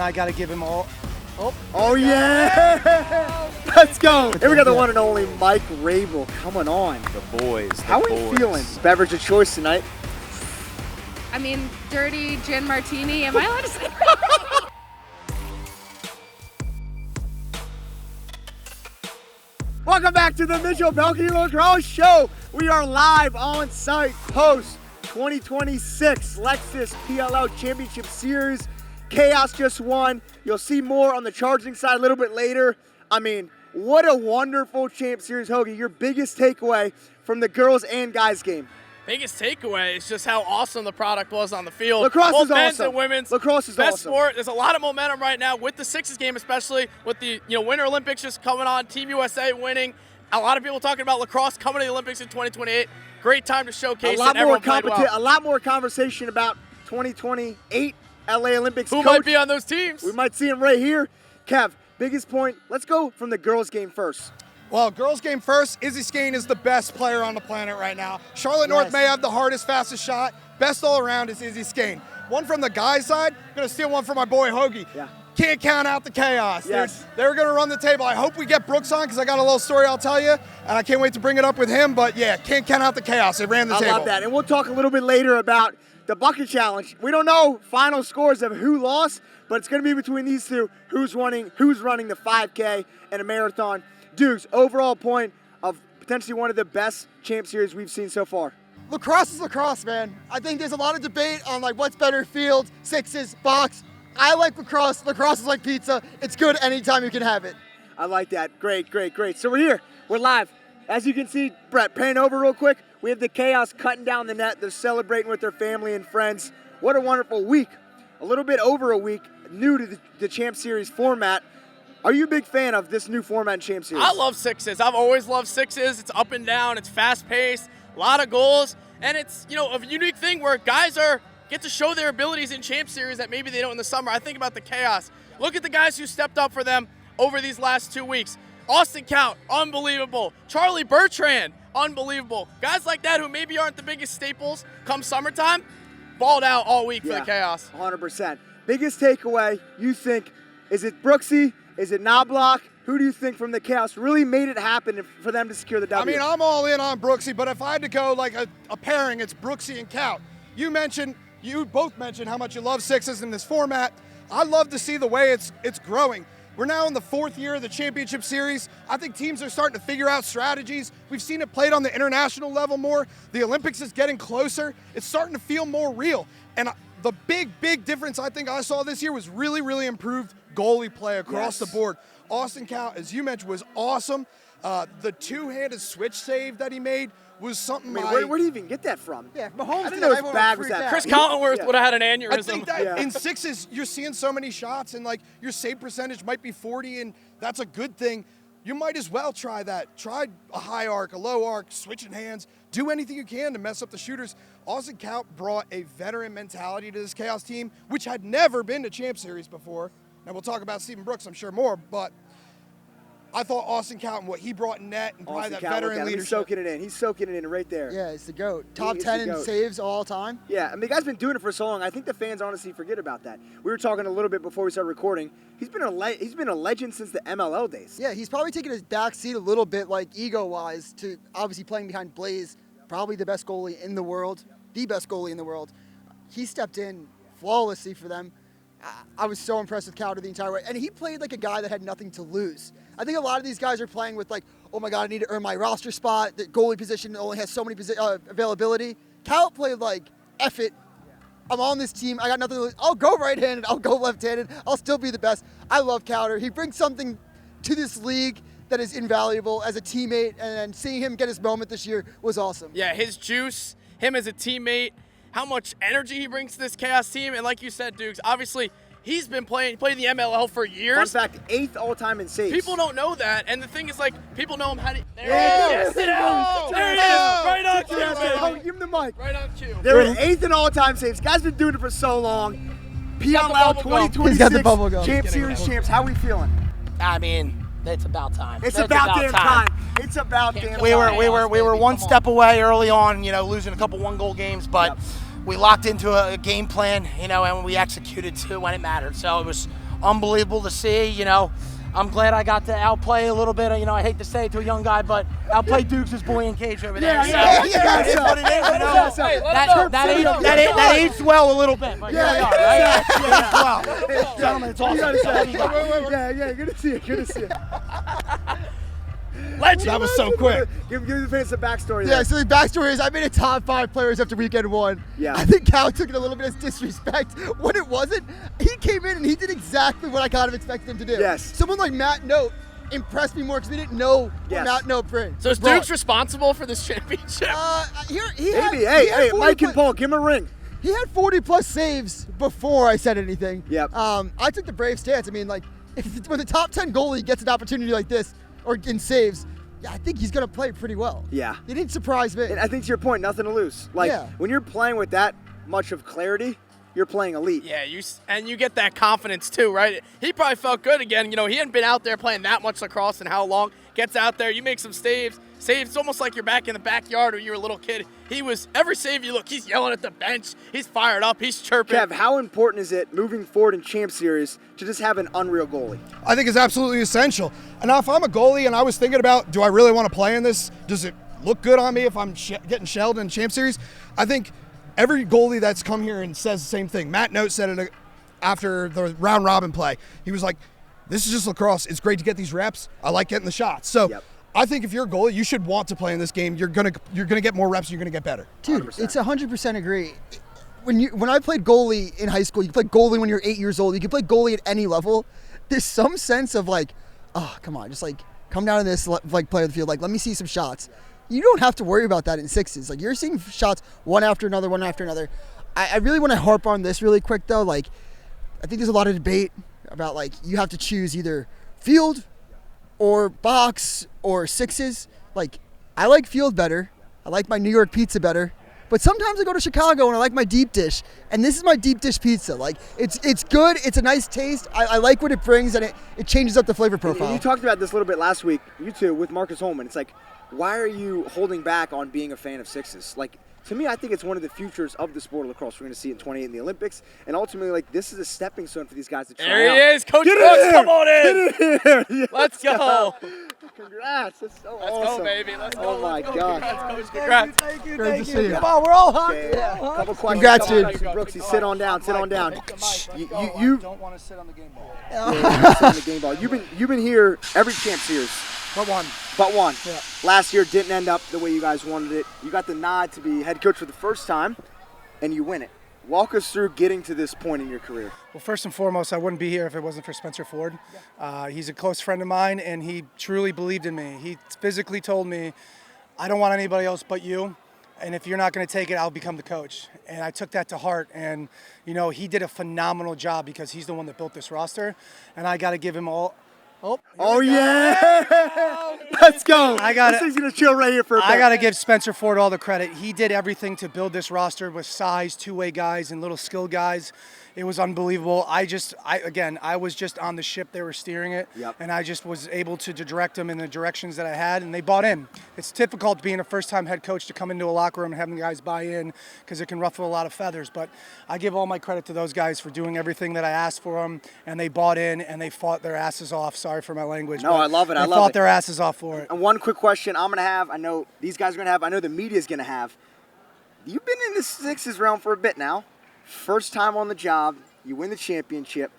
and I got to give him all. Oh yeah! Let's go! Here we got the one and only Mike Rabil coming on. The boys. How are you feeling? Beverage of choice tonight? I mean, dirty gin martini. Am I allowed to say that? Welcome back to the Mitchell Pehlke Lacrosse Show. We are live on site post 2026 Lexus PLL Championship Series. Chaos just won. You'll see more on the charging side a little bit later. I mean, what a wonderful Champ Series. Hoagie, your biggest takeaway from the girls and guys game? Biggest takeaway is just how awesome the product was on the field. Lacrosse both is men's awesome. And women's. Lacrosse is best awesome. sport. There's a lot of momentum right now with the sixes game, especially with the Winter Olympics just coming on. Team USA winning. A lot of people talking about lacrosse coming to the Olympics in 2028. Great time to showcase it. Everyone played well. A lot more conversation about 2028 LA Olympics. Who might be on those teams? We might see him right here. Kev, biggest point. Let's go from the girls game first. Well, girls game first, Izzy Scane is the best player on the planet right now. Charlotte North may have the hardest, fastest shot. Best all around is Izzy Scane. One from the guys' side, gonna steal one from my boy Hoagie. Yeah. Can't count out the chaos. Yes. Dude, they're gonna run the table. I hope we get Brooks on because I got a little story I'll tell you, and I can't wait to bring it up with him, but yeah, can't count out the chaos. They ran the table. I love that, and we'll talk a little bit later about the bucket challenge. We don't know final scores of who lost, but it's gonna be between these two, who's running the 5K and a marathon. Dukes, overall point of potentially one of the best Champ Series we've seen so far. Lacrosse is lacrosse, man. I think there's a lot of debate on like what's better, field, sixes, box. I like lacrosse. Lacrosse is like pizza. It's good anytime you can have it. I like that. Great. So we're here. We're live. As you can see, Brett, pan over real quick. We have the Chaos cutting down the net. They're celebrating with their family and friends. What a wonderful week. A little bit over a week, new to the Champ Series format. Are you a big fan of this new format in Champ Series? I love sixes. I've always loved sixes. It's up and down. It's fast-paced. A lot of goals. And it's, a unique thing where guys get to show their abilities in Champ Series that maybe they don't in the summer. I think about the Chaos. Look at the guys who stepped up for them over these last 2 weeks. Austin Kaut, unbelievable. Charlie Bertrand, unbelievable. Guys like that who maybe aren't the biggest staples come summertime, balled out all week for the Chaos. 100%. Biggest takeaway, you think, is it Brooksy? Is it Knobloch? Who do you think from the Chaos really made it happen for them to secure the W? I mean, I'm all in on Brooksy, but if I had to go like a pairing, it's Brooksy and Kaut. You both mentioned how much you love sixes in this format. I love to see the way it's growing. We're now in the 4th year of the Championship Series. I think teams are starting to figure out strategies. We've seen it played on the international level more. The Olympics is getting closer. It's starting to feel more real. And the big difference I think I saw this year was really improved goalie play across the board. Austin Kaut, as you mentioned, was awesome. The two-handed switch save that he made was something. Where did he even get that from? Yeah, Mahomes I didn't know his bag was that. Chris Collinsworth would have had an aneurysm. I think that in sixes, you're seeing so many shots, and like your save percentage might be 40, and that's a good thing. You might as well try that. Try a high arc, a low arc, switching hands. Do anything you can to mess up the shooters. Austin Kaut brought a veteran mentality to this Chaos team, which had never been to Champ Series before. Now we'll talk about Stephen Brooks, I'm sure more, but I thought Austin Kaut and what he brought in net and probably that veteran leadership. He's soaking it in right there. Yeah, it's the GOAT. Top 10 in saves all time. Yeah, I mean, the guy's been doing it for so long. I think the fans honestly forget about that. We were talking a little bit before we started recording. He's been a legend since the MLL days. Yeah, he's probably taken his back seat a little bit, like ego-wise, to obviously playing behind Blaze, probably the best goalie in the world, the best goalie in the world. He stepped in flawlessly for them. I was so impressed with Kauter the entire way. And he played like a guy that had nothing to lose. I think a lot of these guys are playing with like, oh my God, I need to earn my roster spot. The goalie position only has so many availability. Kaut played like, F it. I'm on this team. I got nothing to lose. I'll go right-handed. I'll go left-handed. I'll still be the best. I love Kauter. He brings something to this league that is invaluable as a teammate. And seeing him get his moment this year was awesome. Yeah, his juice, him as a teammate, how much energy he brings to this Chaos team. And like you said, Dukes, obviously he's been playing the MLL for years. Fun fact, 8th all-time in saves. People don't know that. And the thing is, like, people know him how to... There he is! There he is! Right on cue, Oh, baby. give him the mic. Right on cue. They're 8th in all-time saves. Guy's been doing it for so long. PLL 2026 He's got the bubble gum. Champ Series champs. How we feeling? I mean, it's about time. It's about damn time. It's about damn time. We were one step away early on, losing a couple one-goal games, but we locked into a game plan, and we executed too when it mattered. So it was unbelievable to see. You know, I'm glad I got to outplay a little bit. You know, I hate to say it to a young guy, but outplay Duke's Boy Cage over there. Yeah. It's what it is. You know? That aged well a little bit. But here we are, right? Well, gentlemen, it's awesome. Yeah, good to see it. Good to see it. Legend. That was so quick. Give the fans some backstory. Yeah, there. so the backstory is I made a top 5 players after weekend 1. Yeah. I think Cal took it a little bit as disrespect when it wasn't. He came in and he did exactly what I kind of expected him to do. Yes. Someone like Matt Note impressed me more because we didn't know what Matt Note brings. So is Duke's responsible for this championship? Maybe. Hey, Mike and Paul, give him a ring. He had 40+ saves before I said anything. Yep. I took the brave stance. I mean, like, when the top 10 goalie gets an opportunity like this, or in saves, I think he's going to play pretty well. Yeah. He didn't surprise me. And I think to your point, nothing to lose. Like, when you're playing with that much of clarity, you're playing elite. Yeah, you get that confidence too, right? He probably felt good again. You know, he hadn't been out there playing that much lacrosse in how long. Gets out there, you make some saves. It's almost like you're back in the backyard when you were a little kid. He was, every save you look, he's yelling at the bench. He's fired up. He's chirping. Kev, how important is it moving forward in Champ Series to just have an unreal goalie? I think it's absolutely essential. And now if I'm a goalie and I was thinking about, do I really want to play in this? Does it look good on me if I'm getting shelled in Champ Series? I think every goalie that's come here and says the same thing. Matt Note said it after the round robin play. He was like, this is just lacrosse. It's great to get these reps. I like getting the shots. So I think if you're a goalie, you should want to play in this game. You're gonna get more reps. You're gonna get better. Dude, 100%. It's 100% agree. When I played goalie in high school, you play goalie when you're 8 years old. You can play goalie at any level. There's some sense of like, oh, come on, just like come down to this like play of the field. Like, let me see some shots. You don't have to worry about that in sixes. Like, you're seeing shots one after another, one after another. I really want to harp on this really quick though. Like, I think there's a lot of debate about like you have to choose either field or box or sixes. Like, I like field better. I like my New York pizza better. But sometimes I go to Chicago and I like my deep dish. And this is my deep dish pizza. Like, it's good. It's a nice taste. I like what it brings, and it changes up the flavor profile. And you talked about this a little bit last week, you two, with Marcus Holman. It's like, why are you holding back on being a fan of sixes? Like, to me, I think it's one of the futures of the sport of lacrosse. We're going to see it in 28 in the Olympics. And ultimately, like, this is a stepping stone for these guys to try There out. he is. Coach Brooks, come on in. Get in here. Let's go. Congrats. That's so Let's awesome. go, baby. Let's go. Oh, my God. Congrats, Coach. Congrats. Thank you. Great to see you. Come on, we're all hot. Okay, couple questions. Congrats, dude. Brooksy, sit on down. Sit on down. You don't want to sit on the game ball. sit on the game ball. You've been here every Champ Series. But one. But one. Yeah. Last year didn't end up the way you guys wanted it. You got the nod to be head coach for the first time, and you win it. Walk us through getting to this point in your career. Well, first and foremost, I wouldn't be here if it wasn't for Spencer Ford. He's a close friend of mine, and he truly believed in me. He physically told me, I don't want anybody else but you, and if you're not going to take it, I'll become the coach. And I took that to heart, and, you know, he did a phenomenal job because he's the one that built this roster, and I got to give him all. Oh yeah! Let's go. This thing's gonna chill right here for a bit. I got to give Spencer Ford all the credit. He did everything to build this roster with size, two-way guys, and little skill guys. It was unbelievable. I was just on the ship. They were steering it, and I just was able to direct them in the directions that I had, and they bought in. It's difficult being a first-time head coach to come into a locker room and having the guys buy in because it can ruffle a lot of feathers. But I give all my credit to those guys for doing everything that I asked for them, and they bought in, and they fought their asses off. Sorry for my language. No, I love it. They fought their asses off for it. And one quick question I'm gonna have. I know these guys are gonna have. I know the media's gonna have. You've been in the sixes realm for a bit now. First time on the job, you win the championship.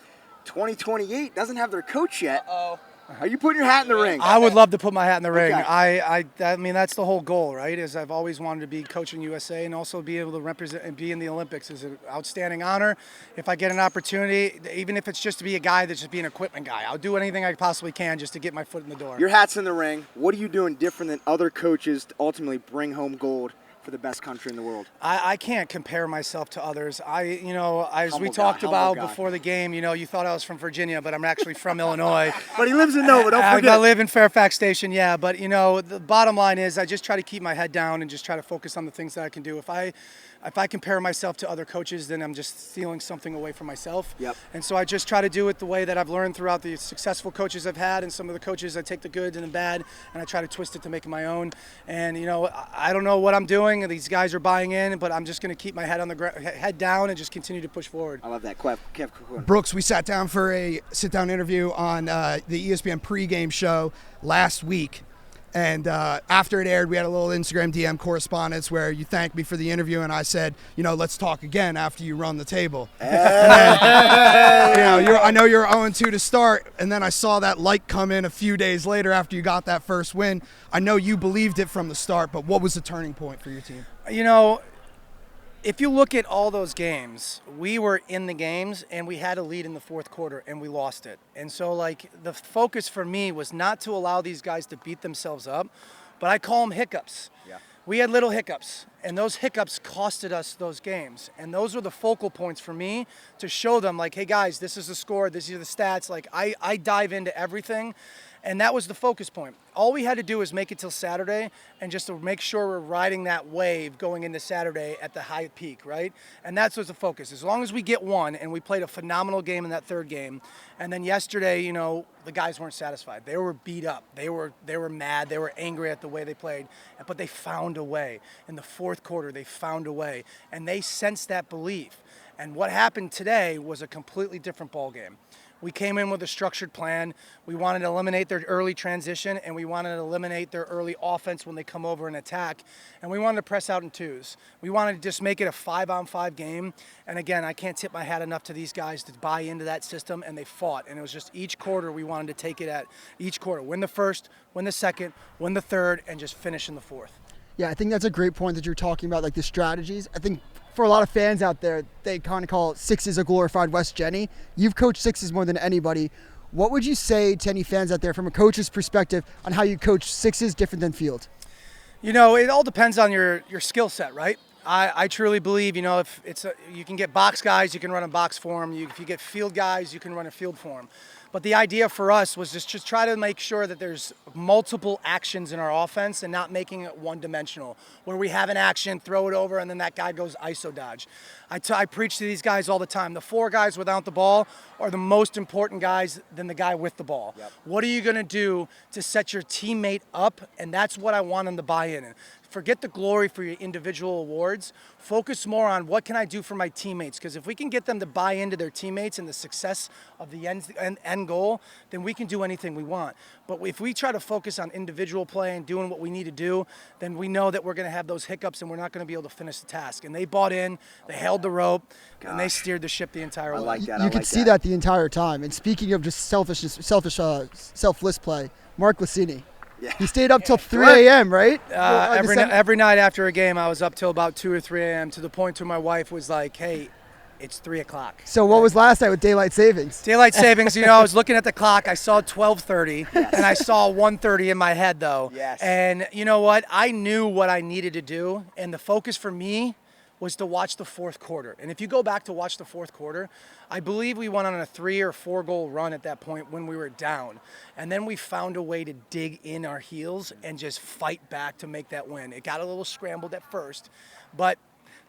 2028 doesn't have their coach yet. Uh-oh. Are you putting your hat in the ring? I would love to put my hat in the ring. Okay. I mean, that's the whole goal, right? Is I've always wanted to be coaching USA and also be able to represent and be in the Olympics. Is an outstanding honor. If I get an opportunity, even if it's just to be a guy that's just be an equipment guy, I'll do anything I possibly can just to get my foot in the door. Your hat's in the ring. What are you doing different than other coaches to ultimately bring home gold for the best country in the world? I can't compare myself to others. As we talked about before the game, you thought I was from Virginia, but I'm actually from Illinois. But he lives in Nova, don't forget. I live in Fairfax Station, yeah. But, the bottom line is I just try to keep my head down and just try to focus on the things that I can do. If I compare myself to other coaches, then I'm just stealing something away from myself. Yep. And so I just try to do it the way that I've learned throughout the successful coaches I've had, and some of the coaches I take the good and the bad, and I try to twist it to make it my own. And, I don't know what I'm doing. growing. These guys are buying in, but I'm just going to keep my head down and just continue to push forward. I love that. Brooks, we sat down for a sit-down interview on the ESPN pregame show last week. And after it aired, we had a little Instagram DM correspondence where you thanked me for the interview, and I said, let's talk again after you run the table. I know you're 0-2 to start, and then I saw that light come in a few days later after you got that first win. I know you believed it from the start, but what was the turning point for your team? If you look at all those games, we were in the games and we had a lead in the fourth quarter and we lost it. And so the focus for me was not to allow these guys to beat themselves up, but I call them hiccups. Yeah. We had little hiccups, and those hiccups costed us those games. And those were the focal points for me to show them hey guys, this is the score, these are the stats. I dive into everything. And that was the focus point. All we had to do was make it till Saturday and just to make sure we're riding that wave going into Saturday at the high peak, right? And that's what's the focus. As long as we get one, and we played a phenomenal game in that third game, and then yesterday, the guys weren't satisfied. They were beat up. They were mad. They were angry at the way they played, but they found a way. In the fourth quarter, they found a way, and they sensed that belief. And what happened today was a completely different ball game. We came in with a structured plan. We wanted to eliminate their early transition, and we wanted to eliminate their early offense when they come over and attack. And we wanted to press out in twos. We wanted to just make it a 5-on-5 game. And again, I can't tip my hat enough to these guys to buy into that system, and they fought. And it was just each quarter we wanted to take it at each quarter. Win the first, win the second, win the third, and just finish in the fourth. Yeah, I think that's a great point that you're talking about, the strategies. I think for a lot of fans out there, they kind of call sixes a glorified West Jenny. You've coached sixes more than anybody. What would you say to any fans out there from a coach's perspective on how you coach sixes different than field? It all depends on your skill set, right? I truly believe, if you can get box guys, you can run a box for them. If you get field guys, you can run a field for them. But the idea for us was just try to make sure that there's multiple actions in our offense and not making it one-dimensional, where we have an action, throw it over, and then that guy goes ISO dodge. I preach to these guys all the time. The 4 guys without the ball are the most important guys than the guy with the ball. Yep. What are you going to do to set your teammate up? And that's what I want them to buy in. Forget the glory for your individual awards. Focus more on what can I do for my teammates, because if we can get them to buy into their teammates and the success of the end goal, then we can do anything we want. But if we try to focus on individual play and doing what we need to do, then we know that we're going to have those hiccups and we're not going to be able to finish the task. And they bought in, they held the rope, and they steered the ship the entire way. I like that. You could see that the entire time. And speaking of just selfless play, Mark Lassini. Yeah. He stayed up till 3 a.m., right? Every night after a game, I was up till about 2 or 3 a.m. to the point where my wife was like, hey, it's 3 o'clock. So what was last night with daylight savings? Daylight savings, I was looking at the clock. I saw 12:30, and I saw 1:30 in my head, though. Yes. And you know what? I knew what I needed to do, and the focus for me was to watch the fourth quarter. And if you go back to watch the fourth quarter, I believe we went on a 3 or 4 goal run at that point when we were down. And then we found a way to dig in our heels and just fight back to make that win. It got a little scrambled at first, but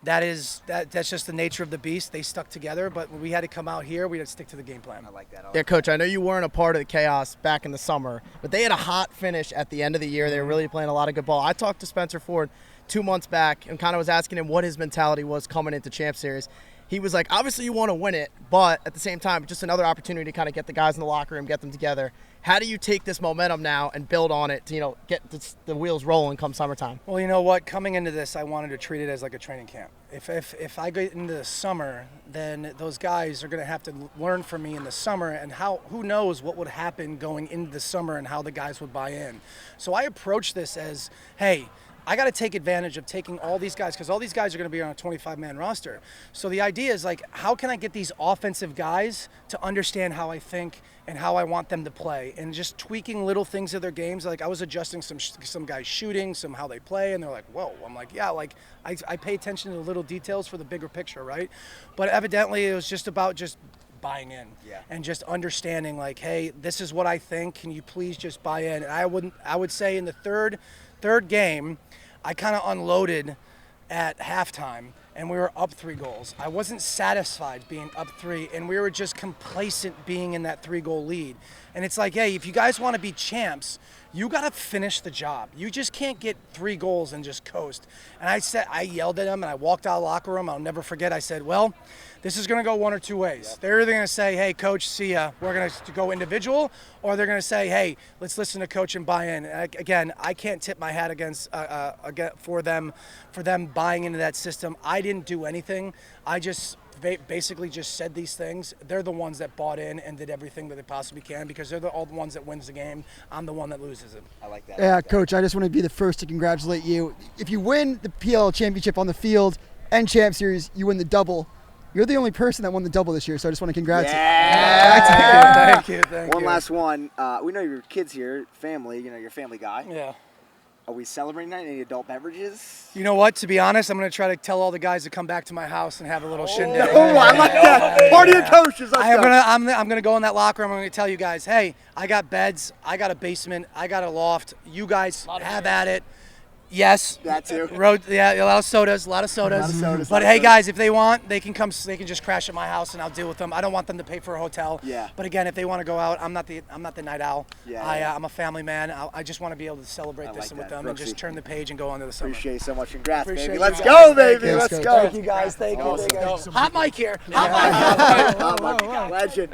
that's just the nature of the beast. They stuck together, but when we had to come out here, we had to stick to the game plan. I like that. Yeah, Coach, I know you weren't a part of the chaos back in the summer, but they had a hot finish at the end of the year. They were really playing a lot of good ball. I talked to Spencer Ford 2 months back and kind of was asking him what his mentality was coming into Champ Series. He was like, obviously you want to win it, but at the same time, just another opportunity to kind of get the guys in the locker room, get them together. How do you take this momentum now and build on it to, get the wheels rolling come summertime? Well, you know what? Coming into this, I wanted to treat it as like a training camp. If I get into the summer, then those guys are going to have to learn from me in the summer, and who knows what would happen going into the summer and how the guys would buy in. So I approach this as, hey, I got to take advantage of taking all these guys, because all these guys are going to be on a 25-man roster. So the idea is how can I get these offensive guys to understand how I think and how I want them to play, and just tweaking little things of their games. I was adjusting some guys shooting, some how they play, and they're like, whoa. I'm like, yeah, I pay attention to the little details for the bigger picture, right? But evidently it was just about buying in and just understanding hey, this is what I think. Can you please just buy in? And I would say in the third game, I kind of unloaded at halftime, and we were up 3 goals. I wasn't satisfied being up 3, and we were just complacent being in that 3-goal lead. And it's hey, if you guys want to be champs, you got to finish the job. You just can't get 3 goals and just coast. And I yelled at him, and I walked out of the locker room. I'll never forget. I said, well, this is going to go one or two ways. Yep. They're either going to say, hey, coach, see ya, we're going to go individual, or they're going to say, hey, let's listen to coach and buy in. And again, I can't tip my hat for them buying into that system. I didn't do anything. I just basically just said these things. They're the ones that bought in and did everything that they possibly can, because they're all the ones that wins the game. I'm the one that loses it. I like that. Yeah, Coach, I just want to be the first to congratulate you. If you win the PLL Championship on the field and Champ Series, you win the double. You're the only person that won the double this year, so I just want to congratulate you. Thank you. One last one. We know your kids here, family, you're a family guy. Yeah. Are we celebrating that? Any adult beverages? You know what? To be honest, I'm going to try to tell all the guys to come back to my house and have a little shindig. Oh, I like that. Party of coaches. I'm going to go in that locker room. I'm going to tell you guys, hey, I got beds. I got a basement. I got a loft. You guys have at it. Yes. That too. A lot of sodas. But hey, guys, if they want, they can come. They can just crash at my house, and I'll deal with them. I don't want them to pay for a hotel. Yeah. But again, if they want to go out, I'm not the night owl. Yeah. I'm a family man. I just want to be able to celebrate this with them and just turn the page and go on to the summer. Appreciate so much. Congrats, baby. You Let's guys. go, baby. Let's go. Thank you, guys. Thank you. Hot mic here. Legend.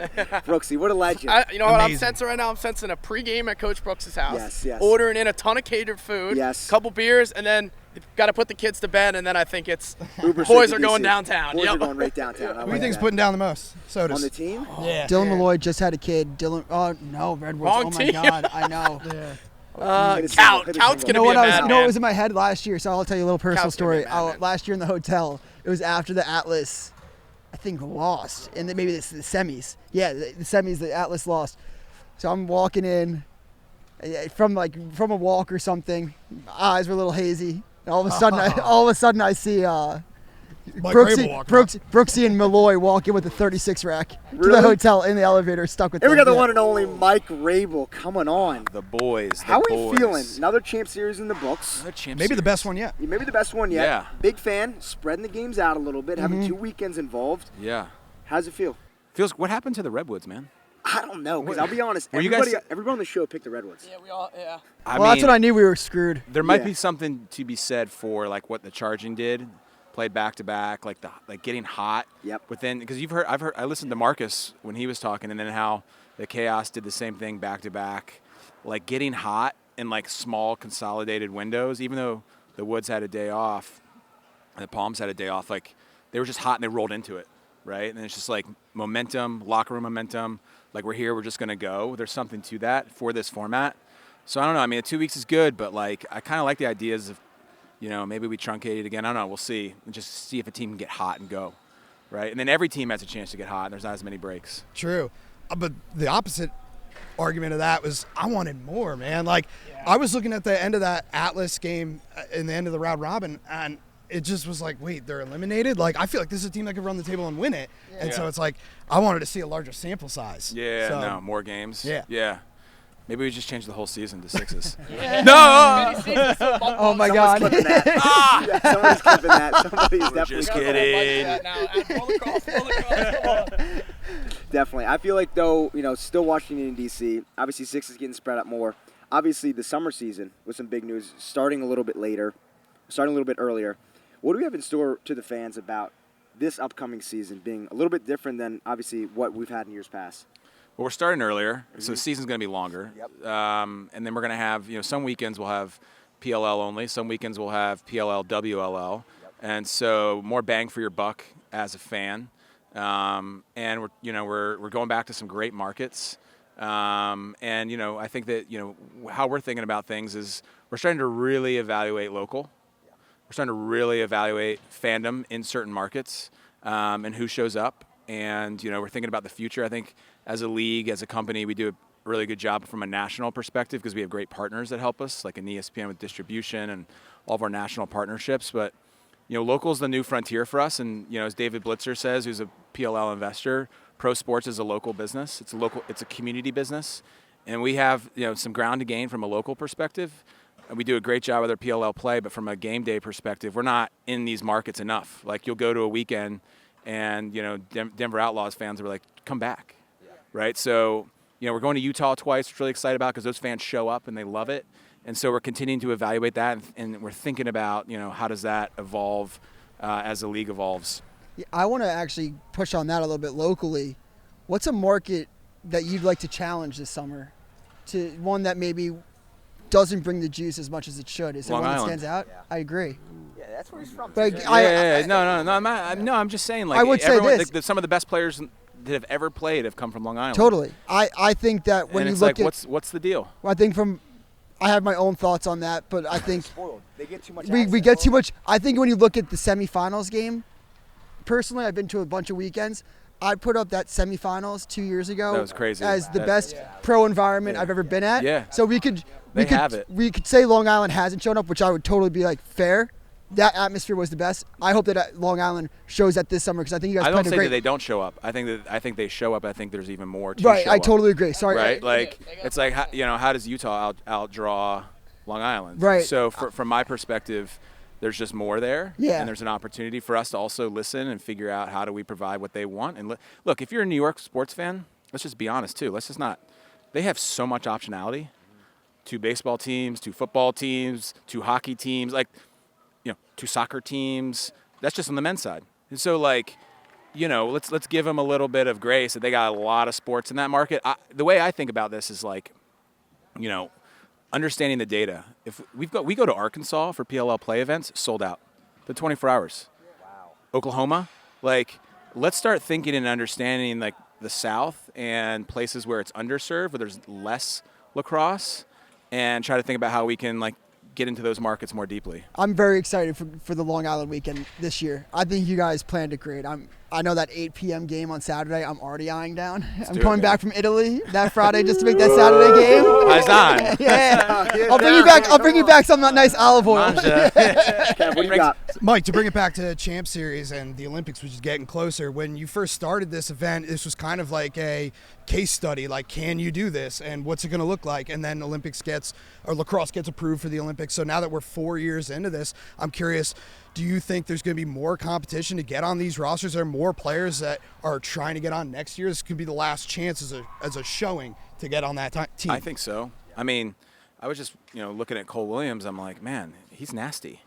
Brooksy, what a legend. You know what I'm sensing right now? I'm sensing a pregame at Coach Brooks' house. Yes. Ordering in a ton of catered food. Yes. Couple beers, and then got to put the kids to bed, and then I think it's Uber boys are going downtown. Boys are going right downtown. Who do you think's putting down the most sodas? On the team? Yeah. Dylan Malloy just had a kid. Oh, no, Redwoods. Wrong oh, my team. God. I know. Kaut's going to be a madman. It was in my head last year, so I'll tell you a little personal Kaut's gonna be story. a madman. Last year in the hotel, it was after the Atlas, I think, lost. And then maybe the semis. Yeah, the semis, the Atlas lost. So I'm walking in from a walk or something. My eyes were a little hazy. And all of a sudden, I see Brooksy and Malloy walk in with a 36 rack to the hotel in the elevator, stuck with them. And we got the one and only Mike Rabil coming on. The boys. How are you feeling? Another Champ Series in the books. Maybe the best one yet. Maybe the best one yet. Yeah. Big fan. Spreading the games out a little bit. Having 2 weekends involved. Yeah. How's it feel? What happened to the Redwoods, man? I don't know, because I'll be honest, everybody on the show picked the Redwoods. Yeah, we all, yeah. That's when I knew we were screwed. There might be something to be said for like what the Charging did, played back to back, like getting hot. Yep. Within, because I listened to Marcus when he was talking, and then how the Chaos did the same thing back to back, like getting hot in like small consolidated windows. Even though the Woods had a day off, and the Palms had a day off, like they were just hot and they rolled into it, right? And it's just like momentum, locker room momentum. Like, we're here, we're just going to go. There's something to that for this format. So, I don't know. I mean, 2 weeks is good, but, like, I kind of like the ideas of, maybe we truncate it again. I don't know. We'll see. And just see if a team can get hot and go, right? And then every team has a chance to get hot, and there's not as many breaks. True. But the opposite argument of that was I wanted more, man. Like, I was looking at the end of that Atlas game in the end of the round robin, and it just was like, wait, they're eliminated? Like, I feel like this is a team that could run the table and win it. Yeah. And so it's like, I wanted to see a larger sample size. Yeah, more games. Yeah. Maybe we just change the whole season to 6s. No! Oh, my God. Somebody's clipping that. Somebody's clipping that. Somebody's definitely just kidding. Definitely. I feel like, though, still Washington and D.C., obviously 6 is getting spread out more. Obviously, the summer season was some big news, starting a little bit earlier. What do we have in store to the fans about this upcoming season being a little bit different than, obviously, what we've had in years past? Well, we're starting earlier, so the season's going to be longer. Yep. And then we're going to have, some weekends we'll have PLL only. Some weekends we'll have PLL, WLL. Yep. And so more bang for your buck as a fan. And we're going back to some great markets. And, I think that, how we're thinking about things is we're starting to really evaluate local. We're starting to really evaluate fandom in certain markets and who shows up. And, we're thinking about the future. I think as a league, as a company, we do a really good job from a national perspective because we have great partners that help us, like an ESPN with distribution and all of our national partnerships. But, local is the new frontier for us. And, as David Blitzer says, who's a PLL investor, pro sports is a local business. It's a community business. And we have, some ground to gain from a local perspective. And we do a great job with our PLL play, but from a game day perspective, we're not in these markets enough. Like, you'll go to a weekend and, Denver Outlaws fans are like, come back, right? So we're going to Utah twice, which we're really excited about because those fans show up and they love it. And so we're continuing to evaluate that, and we're thinking about, how does that evolve as the league evolves. Yeah, I want to actually push on that a little bit locally. What's a market that you'd like to challenge this summer? To one that maybe doesn't bring the juice as much as it should. Is there Long one Island. that stands out? Yeah. I agree. Yeah, that's where he's from. But I'm just saying, like, I would say this. Like, some of the best players that have ever played have come from Long Island. Totally. I think that when and you it's look like, at what's the deal? I think I have my own thoughts on that, but I think Spoiled. They get too much. we get too much. I think when you look at the semifinals game, personally, I've been to a bunch of weekends. I put up that semifinals 2 years ago. That was crazy. As the best pro environment I've ever been at. Yeah. So we could say Long Island hasn't shown up, which I would totally be like fair. That atmosphere was the best. I hope that Long Island shows that this summer because I think you guys. I don't played say a great. that they don't show up. I think they show up. I think there's even more to Right. show I up. totally agree. Sorry. Right. Like it's like how does Utah outdraw Long Island? Right. So from my perspective, there's just more there. Yeah. And there's an opportunity for us to also listen and figure out how do we provide what they want. And look, if you're a New York sports fan, let's just be honest too. Let's just not. They have so much optionality. 2 baseball teams, 2 football teams, 2 hockey teams, like 2 soccer teams. That's just on the men's side. And so let's give them a little bit of grace that they got a lot of sports in that market. The way I think about this is like, understanding the data. If we go to Arkansas for PLL play events, sold out. The 24 hours. Wow. Oklahoma, let's start thinking and understanding like the South and places where it's underserved, where there's less lacrosse, and try to think about how we can get into those markets more deeply. I'm very excited for the Long Island weekend this year. I think you guys planned it great. I know that 8 p.m. game on Saturday, I'm already eyeing down. I'm coming back from Italy that Friday just to make that Saturday game. Paisan. Yeah. I'll bring you back some nice olive oil. Kev, what do you got? Mike, to bring it back to Champ Series and the Olympics, which is getting closer, when you first started this event, this was kind of like a case study, like, can you do this and what's it going to look like? And then lacrosse gets approved for the Olympics. So now that we're 4 years into this, I'm curious, do you think there's going to be more competition to get on these rosters? Are there more players that are trying to get on next year? This could be the last chance as a showing to get on that team. I think so. I mean, I was just looking at Cole Williams. I'm like, man, he's nasty.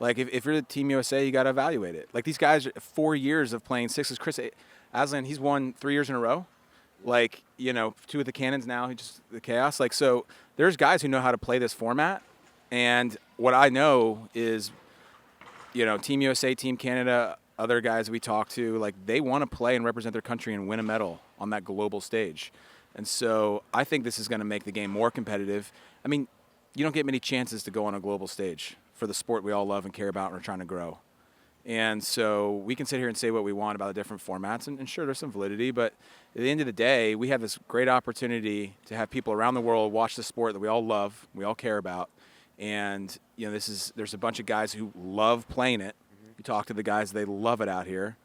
Like if you're the Team USA, you got to evaluate it. Like these guys, 4 years of playing sixes. Chris Aslan, he's won 3 years in a row. 2 with the Cannons now, just the Chaos. So there's guys who know how to play this format. And what I know is, Team USA, Team Canada, other guys we talk to, they want to play and represent their country and win a medal on that global stage. And so I think this is going to make the game more competitive. I mean, you don't get many chances to go on a global stage for the sport we all love and care about and are trying to grow. And so we can sit here and say what we want about the different formats, and sure, there's some validity, but at the end of the day, we have this great opportunity to have people around the world watch the sport that we all love, we all care about. And, there's a bunch of guys who love playing it. You talk to the guys, they love it out here.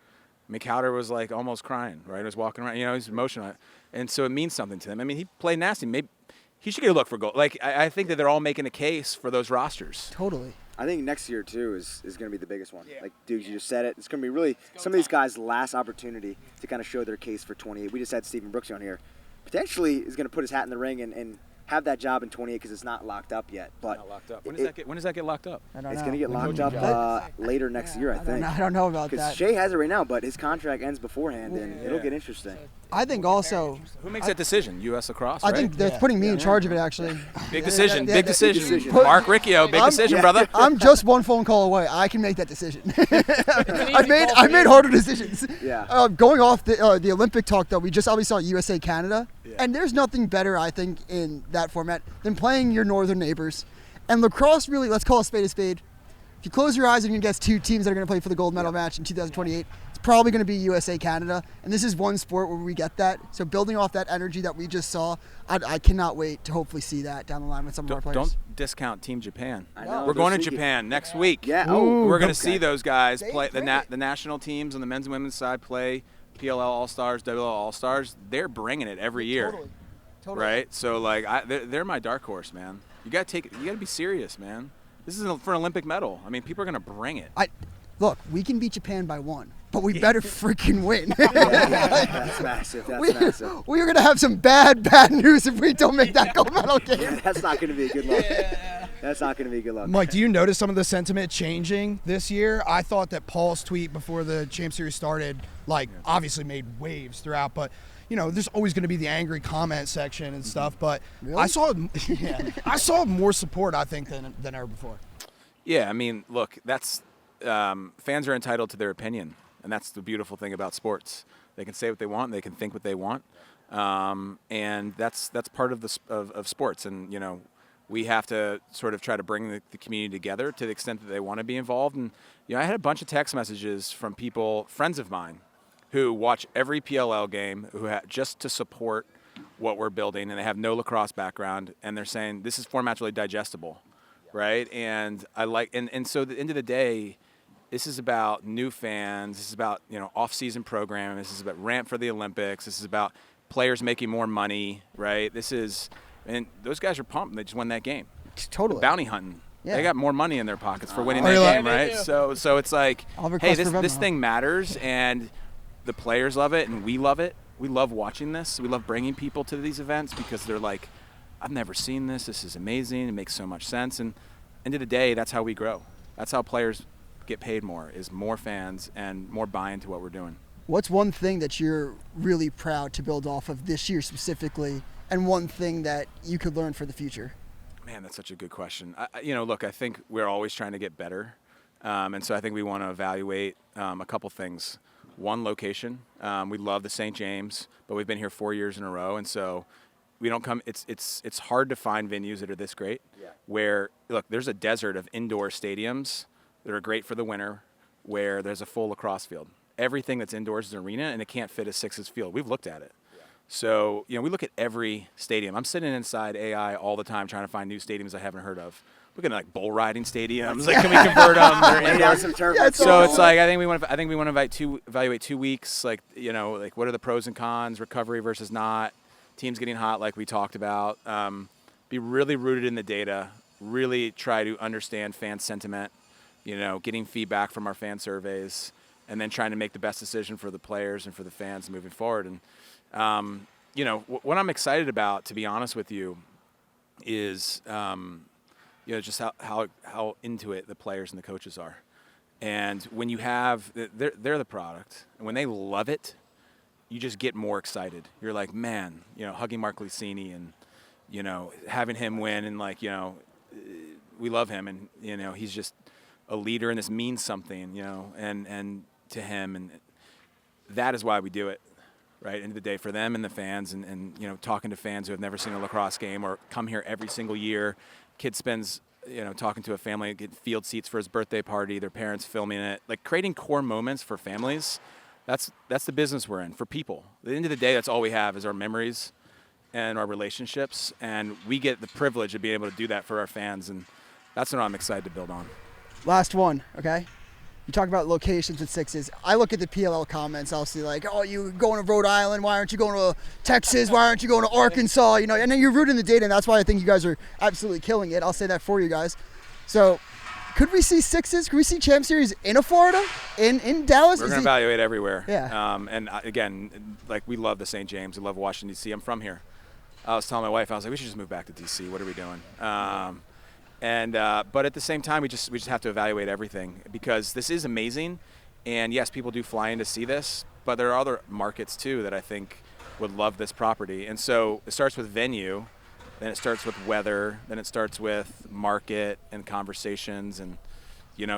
McCowder was almost crying, right? He was walking around, he's emotional. And so it means something to them. I mean, he played nasty. Maybe he should get a look for goal. I think that they're all making a case for those rosters. Totally. I think next year, too, is going to be the biggest one. Yeah. Dude, you just said it. It's going to be really some of these guys' last opportunity to kind of show their case for 28. We just had Stephen Brooksy on here. Potentially is going to put his hat in the ring and have that job in 28 because it's not locked up yet. But not locked up. When does that get locked up? I don't know. It's going to get locked up later next year, I think. I don't know about that. Because Shea has it right now, but his contract ends beforehand, and it'll get interesting. I think also. Who makes that decision? U.S. Lacrosse, I right? think they're putting me in charge of it, actually. Big decision. Yeah, Big decision. Mark Riccio, big decision, brother. I'm just one phone call away. I can make that decision. I made harder decisions. Yeah. Going off the Olympic talk, though, we just obviously saw USA Canada, and there's nothing better, I think, in that format than playing your northern neighbors. And lacrosse, really, let's call a spade a spade. If you close your eyes, you can guess 2 teams that are going to play for the gold medal match in 2028. It's probably going to be USA Canada, and this is one sport where we get that. So building off that energy that we just saw, I cannot wait to hopefully see that down the line with some of our players. Don't discount Team Japan. I know. We're going to Japan next week. Yeah. We're going to see those guys play. The national teams on the men's and women's side play PLL All-Stars, WLL All-Stars. They're bringing it every year. Totally. Right? So they're my dark horse, man. You got to be serious, man. This is for an Olympic medal. I mean, people are going to bring it. look, we can beat Japan by 1, but we better freaking win. That's massive. That's massive. We're going to have some bad news if we don't make that gold medal game. Yeah, that's not going to be a good look. That's not going to be a good look. Mike, do you notice some of the sentiment changing this year? I thought that Paul's tweet before the Champ Series started, obviously made waves throughout, but there's always going to be the angry comment section and stuff. But really? I saw more support, I think, than ever before. Yeah, I mean, look, that's fans are entitled to their opinion, and that's the beautiful thing about sports. They can say what they want, they can think what they want, and that's part of sports. And we have to sort of try to bring the community together to the extent that they want to be involved. And I had a bunch of text messages from people, friends of mine, who watch every PLL game, just to support what we're building, and they have no lacrosse background, and they're saying this format's really digestible, right? And and so at the end of the day, this is about new fans. This is about off-season programming. This is about ramp for the Olympics. This is about players making more money, right? And those guys are pumped. They just won that game. Totally. Bounty hunting. Yeah. They got more money in their pockets for winning that game, right? So it's like, hey, this thing matters, and the players love it, and we love it. We love watching this. We love bringing people to these events because they're like, I've never seen this. This is amazing. It makes so much sense. And end of the day, that's how we grow. That's how players get paid more, is more fans and more buy-in to what we're doing. What's one thing that you're really proud to build off of this year specifically, and one thing that you could learn for the future? Man, that's such a good question. Look, I think we're always trying to get better. And so I think we want to evaluate a couple things. One, location. We love the St. James, but we've been here 4 years in a row. And so we don't come, it's hard to find venues that are this great. Yeah. Where, look, there's a desert of indoor stadiums that are great for the winter where there's a full lacrosse field. Everything that's indoors is an arena, and it can't fit a Sixes field. We've looked at it. So, we look at every stadium. I'm sitting inside AI all the time trying to find new stadiums I haven't heard of. Looking at bull riding stadiums. Can we convert them? They're indoor. So it's like I think we want to evaluate 2 weeks. What are the pros and cons? Recovery versus not. Teams getting hot, like we talked about. Be really rooted in the data. Really try to understand fan sentiment. Getting feedback from our fan surveys, and then trying to make the best decision for the players and for the fans moving forward. And what I'm excited about, to be honest with you, is just how into it the players and the coaches are. And when you have, they're the product, and when they love it, you just get more excited. You're like, man, hugging Mark Lucini and, having him win, and we love him, and, he's just a leader, and this means something, and to him, and that is why we do it. Right, end of the day, for them and the fans, and talking to fans who have never seen a lacrosse game or come here every single year. Kid spends, talking to a family, get field seats for his birthday party, their parents filming it. Creating core moments for families, that's the business we're in, for people. At the end of the day, that's all we have is our memories and our relationships, and we get the privilege of being able to do that for our fans, and that's what I'm excited to build on. Last one, okay? You talk about locations with Sixes. I look at the PLL comments. I'll see you going to Rhode Island. Why aren't you going to Texas? Why aren't you going to Arkansas? And then you're rooting the data, and that's why I think you guys are absolutely killing it. I'll say that for you guys. So could we see Sixes? Could we see Champ Series in Florida, in Dallas? We're going to evaluate everywhere. Yeah. And again, we love the St. James. We love Washington, D.C. I'm from here. I was telling my wife, I was like, we should just move back to D.C. What are we doing? But at the same time, we just have to evaluate everything, because this is amazing. And yes, people do fly in to see this, but there are other markets too that I think would love this property. And so it starts with venue, then it starts with weather, then it starts with market and conversations, and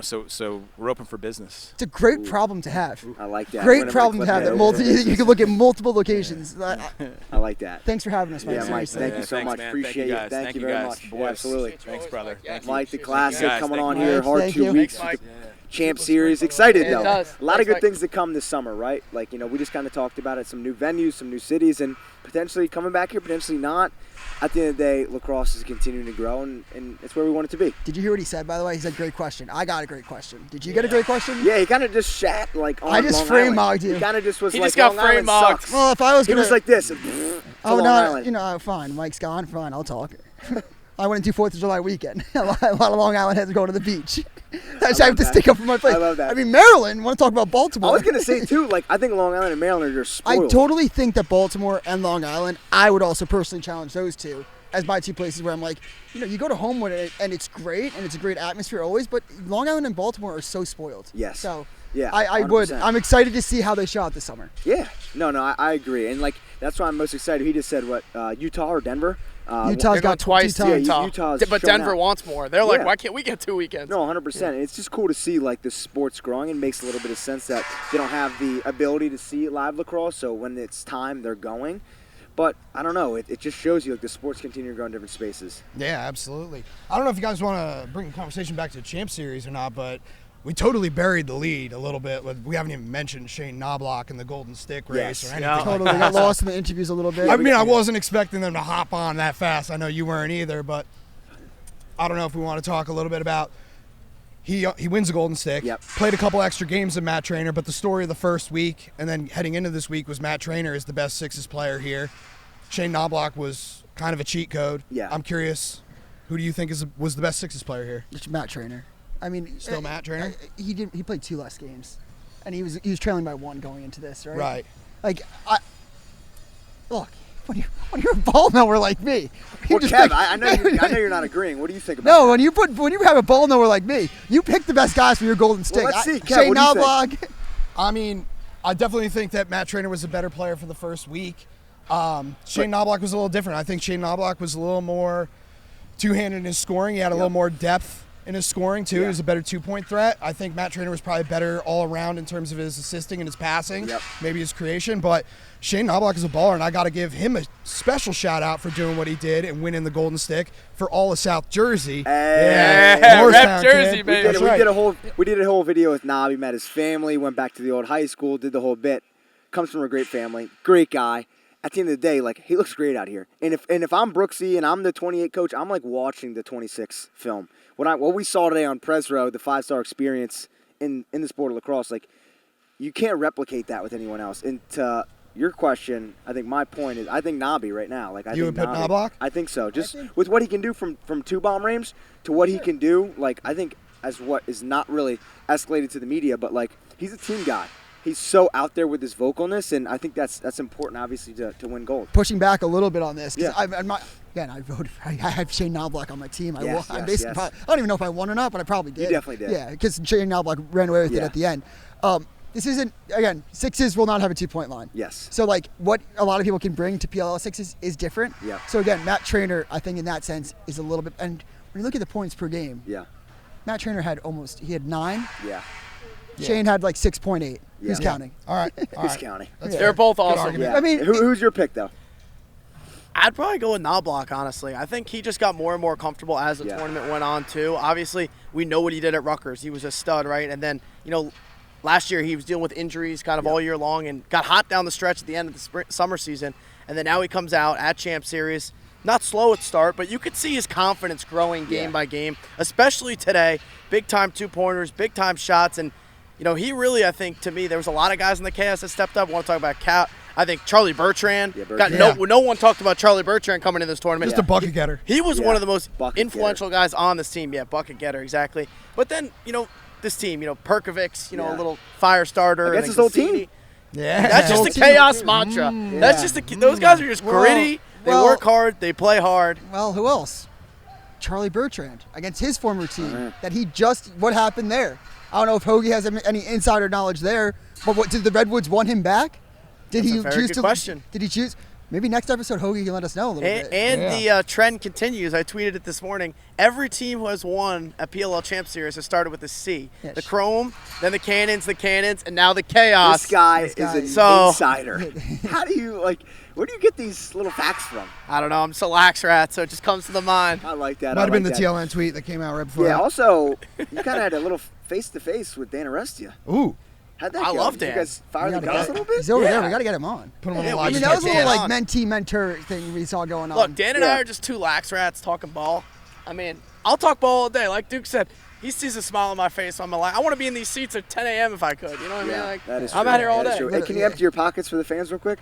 so we're open for business. It's a great problem to have. I like that. Great problem to have that you can look at multiple locations. I like that. Thanks for having us, Mike. Yeah, Mike, thank you so much. Man. Appreciate it. Thank you very much. Boy, absolutely. Thanks, brother. Mike, the classic coming on you. here. Hard Thank 2 you. weeks. Champ Series. Excited, though. does. A lot of good things to come this summer, right? We just kind of talked about it. Some new venues, some new cities, and potentially coming back here, potentially not. At the end of the day, lacrosse is continuing to grow, and it's where we want it to be. Did you hear what he said, by the way? He said, great question. I got a great question. Did you get a great question? Yeah, he kind of just shat on I just Long frame Island. mogged you. He kind of just was He like, just got Long frame Island mogged. sucks. Well, if I was He going was like this. oh, no, fine. Mike's gone. Fine, I'll talk. I went into 4th of July weekend. a lot of Long Island heads go to the beach. I have to stick up for my place. I love that. I mean, Maryland, want to talk about Baltimore. I was going to say, too, like, I think Long Island and Maryland are just spoiled. I totally think that Baltimore and Long Island, I would also personally challenge those two as my two places where I'm like, you go to Homewood and it's great and it's a great atmosphere always, but Long Island and Baltimore are so spoiled. Yes. So yeah, I would. I'm excited to see how they show out this summer. Yeah. No, I agree. And, like, that's why I'm most excited. He just said, what, Utah or Denver? Utah's got twice to Utah. Utah. Utah's But showing Denver out. wants more. They're like, why can't we get 2 weekends? No, 100%. And it's just cool to see, like, the sports growing. It makes a little bit of sense that they don't have the ability to see live lacrosse, so when it's time, they're going. But I don't know. It just shows you, like, the sports continue to grow in different spaces. Yeah, absolutely. I don't know if you guys want to bring the conversation back to the Champ Series or not, but we totally buried the lead a little bit. We haven't even mentioned Shane Knobloch and the Golden Stick race or anything. Totally got lost in the interviews a little bit. I mean, I wasn't expecting them to hop on that fast. I know you weren't either, but I don't know if we want to talk a little bit about he wins the Golden Stick. Yep. Played a couple extra games with Matt Trainer, but the story of the first week and then heading into this week was Matt Trainer is the best sixes player here. Shane Knobloch was kind of a cheat code. Yeah. I'm curious, who do you think was the best sixes player here? Just Matt Trainer. I mean, Still Matt Trainer? He played 2 less games, and he was trailing by 1 going into this, right? Right. Like, look, when you're a ball knower like me, Well, Kev, I know you're not agreeing. What do you think about no, that? when you have a ball knower like me, you pick the best guys for your Golden Stick. let's see, Kev, Shane what do you Knobloch. I mean, I definitely think that Matt Trainer was a better player for the first week. Shane Knobloch was a little different. I think Shane Knobloch was a little more two-handed in his scoring. He had a little more depth in his scoring, too. He was a better two-point threat. I think Matt Trainer was probably better all around in terms of his assisting and his passing, maybe his creation. But Shane Knobloch is a baller, and I got to give him a special shout-out for doing what he did and winning the Golden Stick for all of South Jersey. Rep Jersey, kid. baby. We did a whole video with Nobby, met his family, went back to the old high school, did the whole bit. Comes from a great family, great guy. At the end of the day, like, he looks great out here. And if I'm Brooksy and I'm the 28 coach, I'm like watching the 26 film. What we saw today on Pres Row, the 5-star experience in the sport of lacrosse, like, you can't replicate that with anyone else. And to your question, I think my point is, I think Nobby right now. Like, You would put Knobloch? I think so. Just with what he can do from 2-bomb range to what he can do, like, I think as what is not really escalated to the media, but, like, he's a team guy. He's so out there with his vocalness, and I think that's important, obviously, to win gold. Pushing back a little bit on this, because Yeah. I'm not. Again, I voted. I have Shane Knobloch on my team. Yes, I yes, basically, yes. I don't even know if I won or not, but I probably did. You definitely did. Yeah, because Shane Knobloch ran away with it Yeah. at the end. This isn't, again, sixes will not have a 2-point line. Yes. So, like, what a lot of people can bring to PLL sixes is different. Yeah. So, again, Matt Trainer, I think in that sense, is a little bit, and when you look at the points per game, Yeah. Matt Trainer had 9. Yeah. Shane had like 6.8. Who's Yeah. counting? All right. Who's counting? They're both awesome. argument. Yeah. I mean, who's your pick, though? I'd probably go with Knobloch, honestly. I think he just got more and more comfortable as the Yeah. tournament went on, too. Obviously, we know what he did at Rutgers. He was a stud, right? And then, last year he was dealing with injuries kind of all year long and got hot down the stretch at the end of the summer season. And then now he comes out at Champ Series. Not slow at start, but you could see his confidence growing game by game, especially today. Big-time 2-pointers, big-time shots. And, he really, I think, to me, there was a lot of guys in the chaos that stepped up. I want to talk about Kaut. I think Charlie Bertrand. No one talked about Charlie Bertrand coming into this tournament. Just a bucket getter. He was one of the most Bucket influential guys on this team. Yeah, bucket getter, exactly. But then, this team, Perkovic's, a little fire starter. Against and his old Cassini. team? Yeah. That's just the chaos mantra. That's just those guys are just gritty. They work hard. They play hard. Well, who else? Charlie Bertrand against his former team. What happened there? I don't know if Hoagie has any insider knowledge there, but did the Redwoods want him back? Did That's he a very choose good to? question. Did he choose? Maybe next episode Hoagie can let us know a little bit. And the trend continues. I tweeted it this morning. Every team who has won a PLL Champ Series has started with a C. Yes. The Chrome, then the Cannons, and now the Chaos. This guy is an insider. How do you, where do you get these little facts from? I don't know. I'm so lax rat, so it just comes to the mind. I like that. Might have been the that. TLN tweet that came out right before. Yeah, that. also, you kind of had a little face-to-face with Dan Arestia. Ooh. How'd that I go? love Did Dan. You guys fire the guns a little bit? He's over there. We got to get him on. Put him on Yeah, the we live I mean, should that was a get little Dan like on. mentee-mentor thing we saw going on. Look, Dan and I are just two lax rats talking ball. I mean, I'll talk ball all day. Like Duke said, he sees a smile on my face. So I'm like, I want to be in these seats at 10 a.m. if I could. You know what I mean? Like, That is I'm true. out here all That is day. true. Hey, can you empty your pockets for the fans real quick?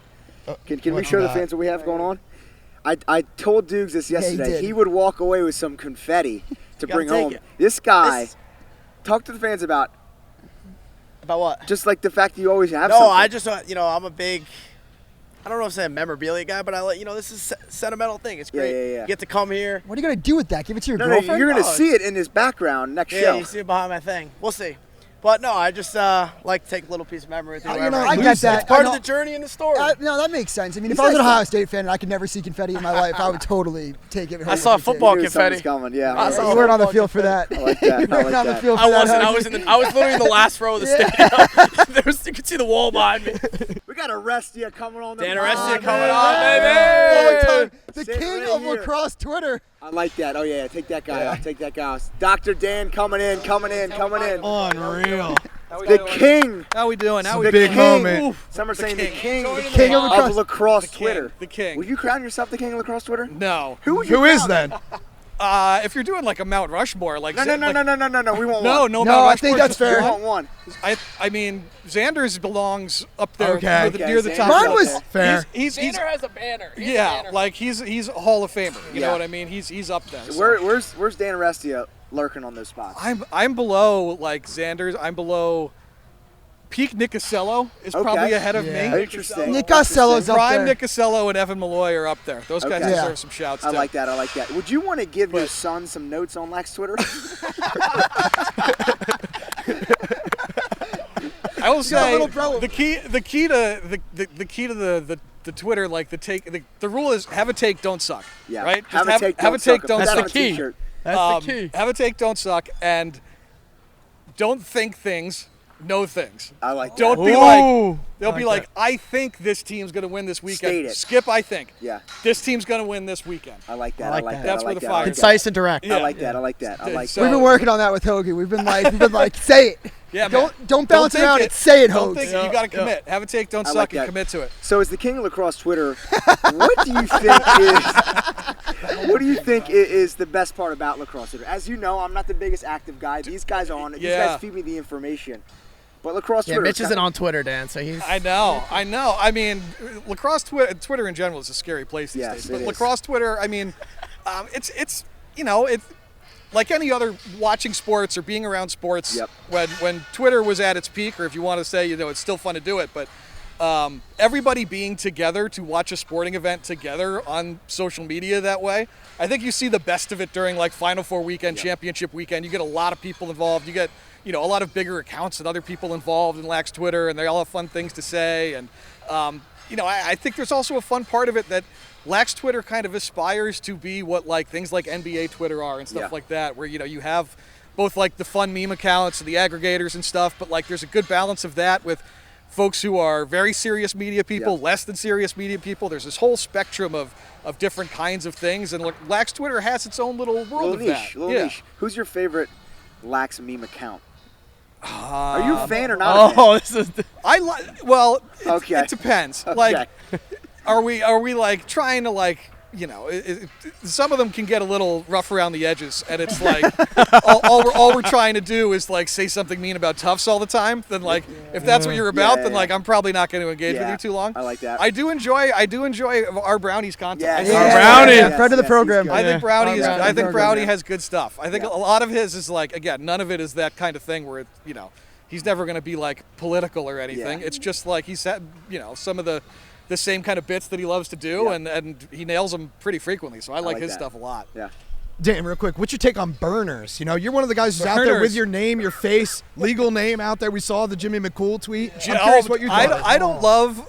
Can we show the fans what we have going on? I told Dukes this yesterday. did. He would walk away with some confetti to Gotta bring take home. it. This guy, talk to the fans about what? just like the fact that you always have No, something. I just I'm a big. I don't know if I'm saying memorabilia guy, but this is a sentimental thing. It's great. Yeah. You get to come here. What are you gonna do with that? Give it to your No, girlfriend? you're going to No, see it in his background next Yeah, show. you see it behind my thing. We'll see. But no, I just like to take a little piece of memory with you. You wherever know, I I go. get that. It's part I of know- the journey in the story. No, that makes sense. I mean, if He I was an says Ohio that. State fan and I could never see confetti in my life, I would totally take it. I saw football You knew something's confetti. coming. Yeah, I saw You weren't on the field for that. I like that. You weren't on the field for I that. wasn't. Huggy. I was literally in the last row of the stadium. You could see the wall behind me. We got Arestia coming on the Dan pod, Arestia man. coming on, Long baby. time. The Sit king right of here. lacrosse Twitter. I like that. Oh, yeah. Take that guy off. Take that guy off. Dr. Dan coming in. Unreal. The king. How we doing? The Big king. moment. Some are saying king. the king king of of lacrosse. lacrosse Twitter. The king. Would you crown yourself the king of lacrosse Twitter? No. Who would you Who is crown? then? If you're doing like a Mount Rushmore, like No. We want no, one. no, No, Mount I Rushmore. think that's fair. We want one. I mean, Xander's belongs up there Okay. near the Okay, top. Mine Xander's was up Fair. He's Xander has a banner. He's a yeah, banner. like he's a Hall of Famer. You Yeah. know what I mean? He's up there. So. Where's Dan Arestia lurking on those spots? I'm below like Xander's. I'm below. Peak Nicosello is probably ahead of Yeah. me. Interesting. Nick Costello's up Prime there. Nicosello and Evan Malloy are up there. Those guys Okay. deserve some shouts I too. like that. Would you want to give your But- son some notes on Lex Twitter? I will say little bro. the key to the Twitter, like the rule is have a take, don't suck. Yeah. Right. Have Just a take, have a take, don't Put that suck. on a t-shirt. That's the key. Have a take, don't suck, and don't think things, know things. I like that. Don't be Ooh. like they'll I be like like, I think this team's gonna win this weekend. State it. Skip, I think. Yeah. This team's gonna win this weekend. I like that. I like that. That's I where like the that. fire I like is. Concise and direct. that. I like that. I like that. I like So- that. We've been working on that with Hoagie. We've been like, say it. Yeah, man. Don't bounce think around it. it. Say it, Don't Hoagie. think it. You gotta commit. Have a take, don't I suck, like and that. commit to it. So as the king of lacrosse Twitter, what do you think is the best part about lacrosse Twitter? As you know, I'm not the biggest active guy. These guys are on it. These Yeah. guys feed me the information. But lacrosse Yeah, Twitter. Mitch isn't on Twitter, Dan, so he's. I know. I mean, lacrosse Twitter in general is a scary place these Yes, days. it But is. lacrosse Twitter, I mean, it's like any other watching sports or being around sports. Yep. When Twitter was at its peak, or if you want to say, it's still fun to do it, but everybody being together to watch a sporting event together on social media that way, I think you see the best of it during like Final Four weekend, championship weekend. You get a lot of people involved. You get a lot of bigger accounts and other people involved in Lax Twitter, and they all have fun things to say. And I think there's also a fun part of it that Lax Twitter kind of aspires to be what like things like NBA Twitter are and stuff like that, where you have both like the fun meme accounts and the aggregators and stuff, but like there's a good balance of that with folks who are very serious media people, less than serious media people. There's this whole spectrum of different kinds of things, and Lax Twitter has its own little world of that. Little niche. Who's your favorite Lax meme account? Are Um, you a fan or not? A fan? Oh, this is. Well, Okay. it depends. Okay. Like, are we like trying to like, some of them can get a little rough around the edges, and it's like all we're trying to do is like say something mean about Tufts all the time. Then like, if that's what you're about, then like I'm probably not going to engage with you too long. I like that. I do enjoy our Brownies content. Yeah, I think- yeah, Brownie. yes, Friend of the yes, program. he's I good. think Brownie is. Brownie. I think Program, Brownie yeah. has good stuff. I think Yeah. a lot of his is like, again, none of it is that kind of thing where he's never going to be like political or anything. Yeah. It's just like he's had some of the same kind of bits that he loves to do, Yeah. and he nails them pretty frequently. So I like his that. stuff a lot. Yeah. Dan, real quick, what's your take on burners? You're one of the guys who's out there Burners. with your name, your face, legal name out there. We saw the Jimmy McCool tweet. I'm Oh, curious what you thought. I don't love.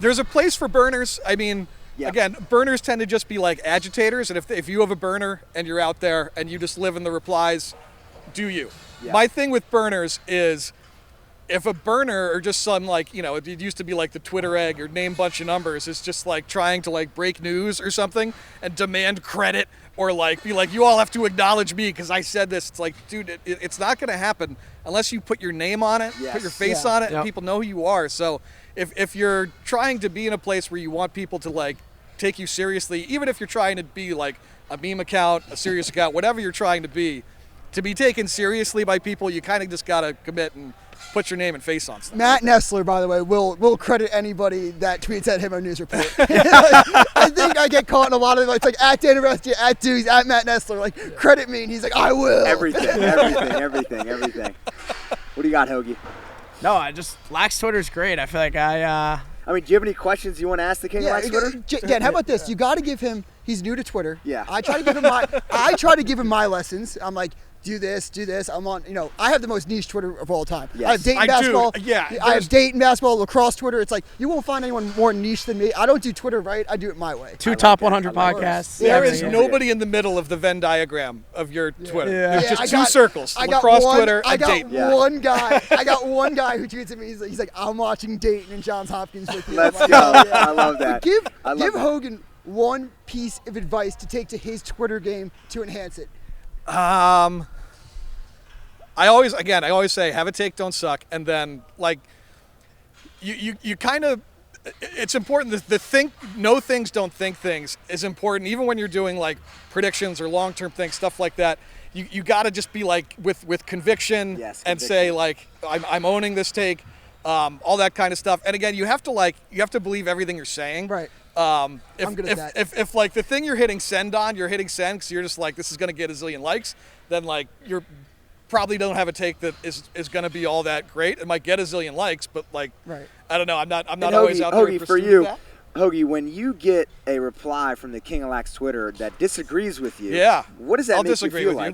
There's a place for burners. I mean, Yeah. again, burners tend to just be like agitators, and if you have a burner and you're out there and you just live in the replies, do you? Yeah. My thing with burners is, if a burner or just some like, it used to be like the Twitter egg or name bunch of numbers is just like trying to like break news or something and demand credit or like be like, you all have to acknowledge me because I said this. It's like, dude, it's not going to happen unless you put your name on it, Yes. put your face Yeah. on it, and Yep. people know who you are. So if you're trying to be in a place where you want people to like take you seriously, even if you're trying to be like a meme account, a serious account, whatever you're trying to be taken seriously by people, you kind of just got to commit and put your name and face on stuff. Matt Nessler, by the way, will credit anybody that tweets at him on news report. I think I get caught in a lot of it's like at Dan Arestia, at Dewey's, at Matt Nessler, like credit me, and he's like, I will. Everything. What do you got, Hoagie? No, Lax Twitter's great. I feel like I mean, do you have any questions you want to ask the King of Lax Twitter? Dan, how about this? You got to give him. He's new to Twitter. Yeah. I try to give him my lessons. I'm like, do this. I'm on. I have the most niche Twitter of all time. Yes. I have Dayton basketball. Yeah. I have Dayton basketball, lacrosse Twitter. It's like you won't find anyone more niche than me. I don't do Twitter right. I do it my way. Two top 100 podcasts. There is nobody in the middle of the Venn diagram of your Twitter. Yeah. There's just two circles: lacrosse Twitter and Dayton. One guy. I got one guy who tweets at me. He's like, I'm watching Dayton and Johns Hopkins with you. Let's like, go. oh, yeah. I love that. Give I love that. Hogan one piece of advice to take to his Twitter game to enhance it. I always say, have a take, don't suck, and then like, you kind of, it's important. Know things, don't think things is important, even when you're doing like predictions or long-term things, stuff like that. You got to just be like with conviction, and say like, I'm owning this take, all that kind of stuff. And again, you have to believe everything you're saying. Right. I'm good at that. If like the thing you're hitting send on, you're hitting send because you're just like, this is going to get a zillion likes, then like you're probably don't have a take that is going to be all that great. It might get a zillion likes, but like, right. I don't know. I'm not Hoagie, always out there Hoagie, for you, that. Hoagie, when you get a reply from the King of Lax Twitter that disagrees with you, what does that I'll make you disagree feel with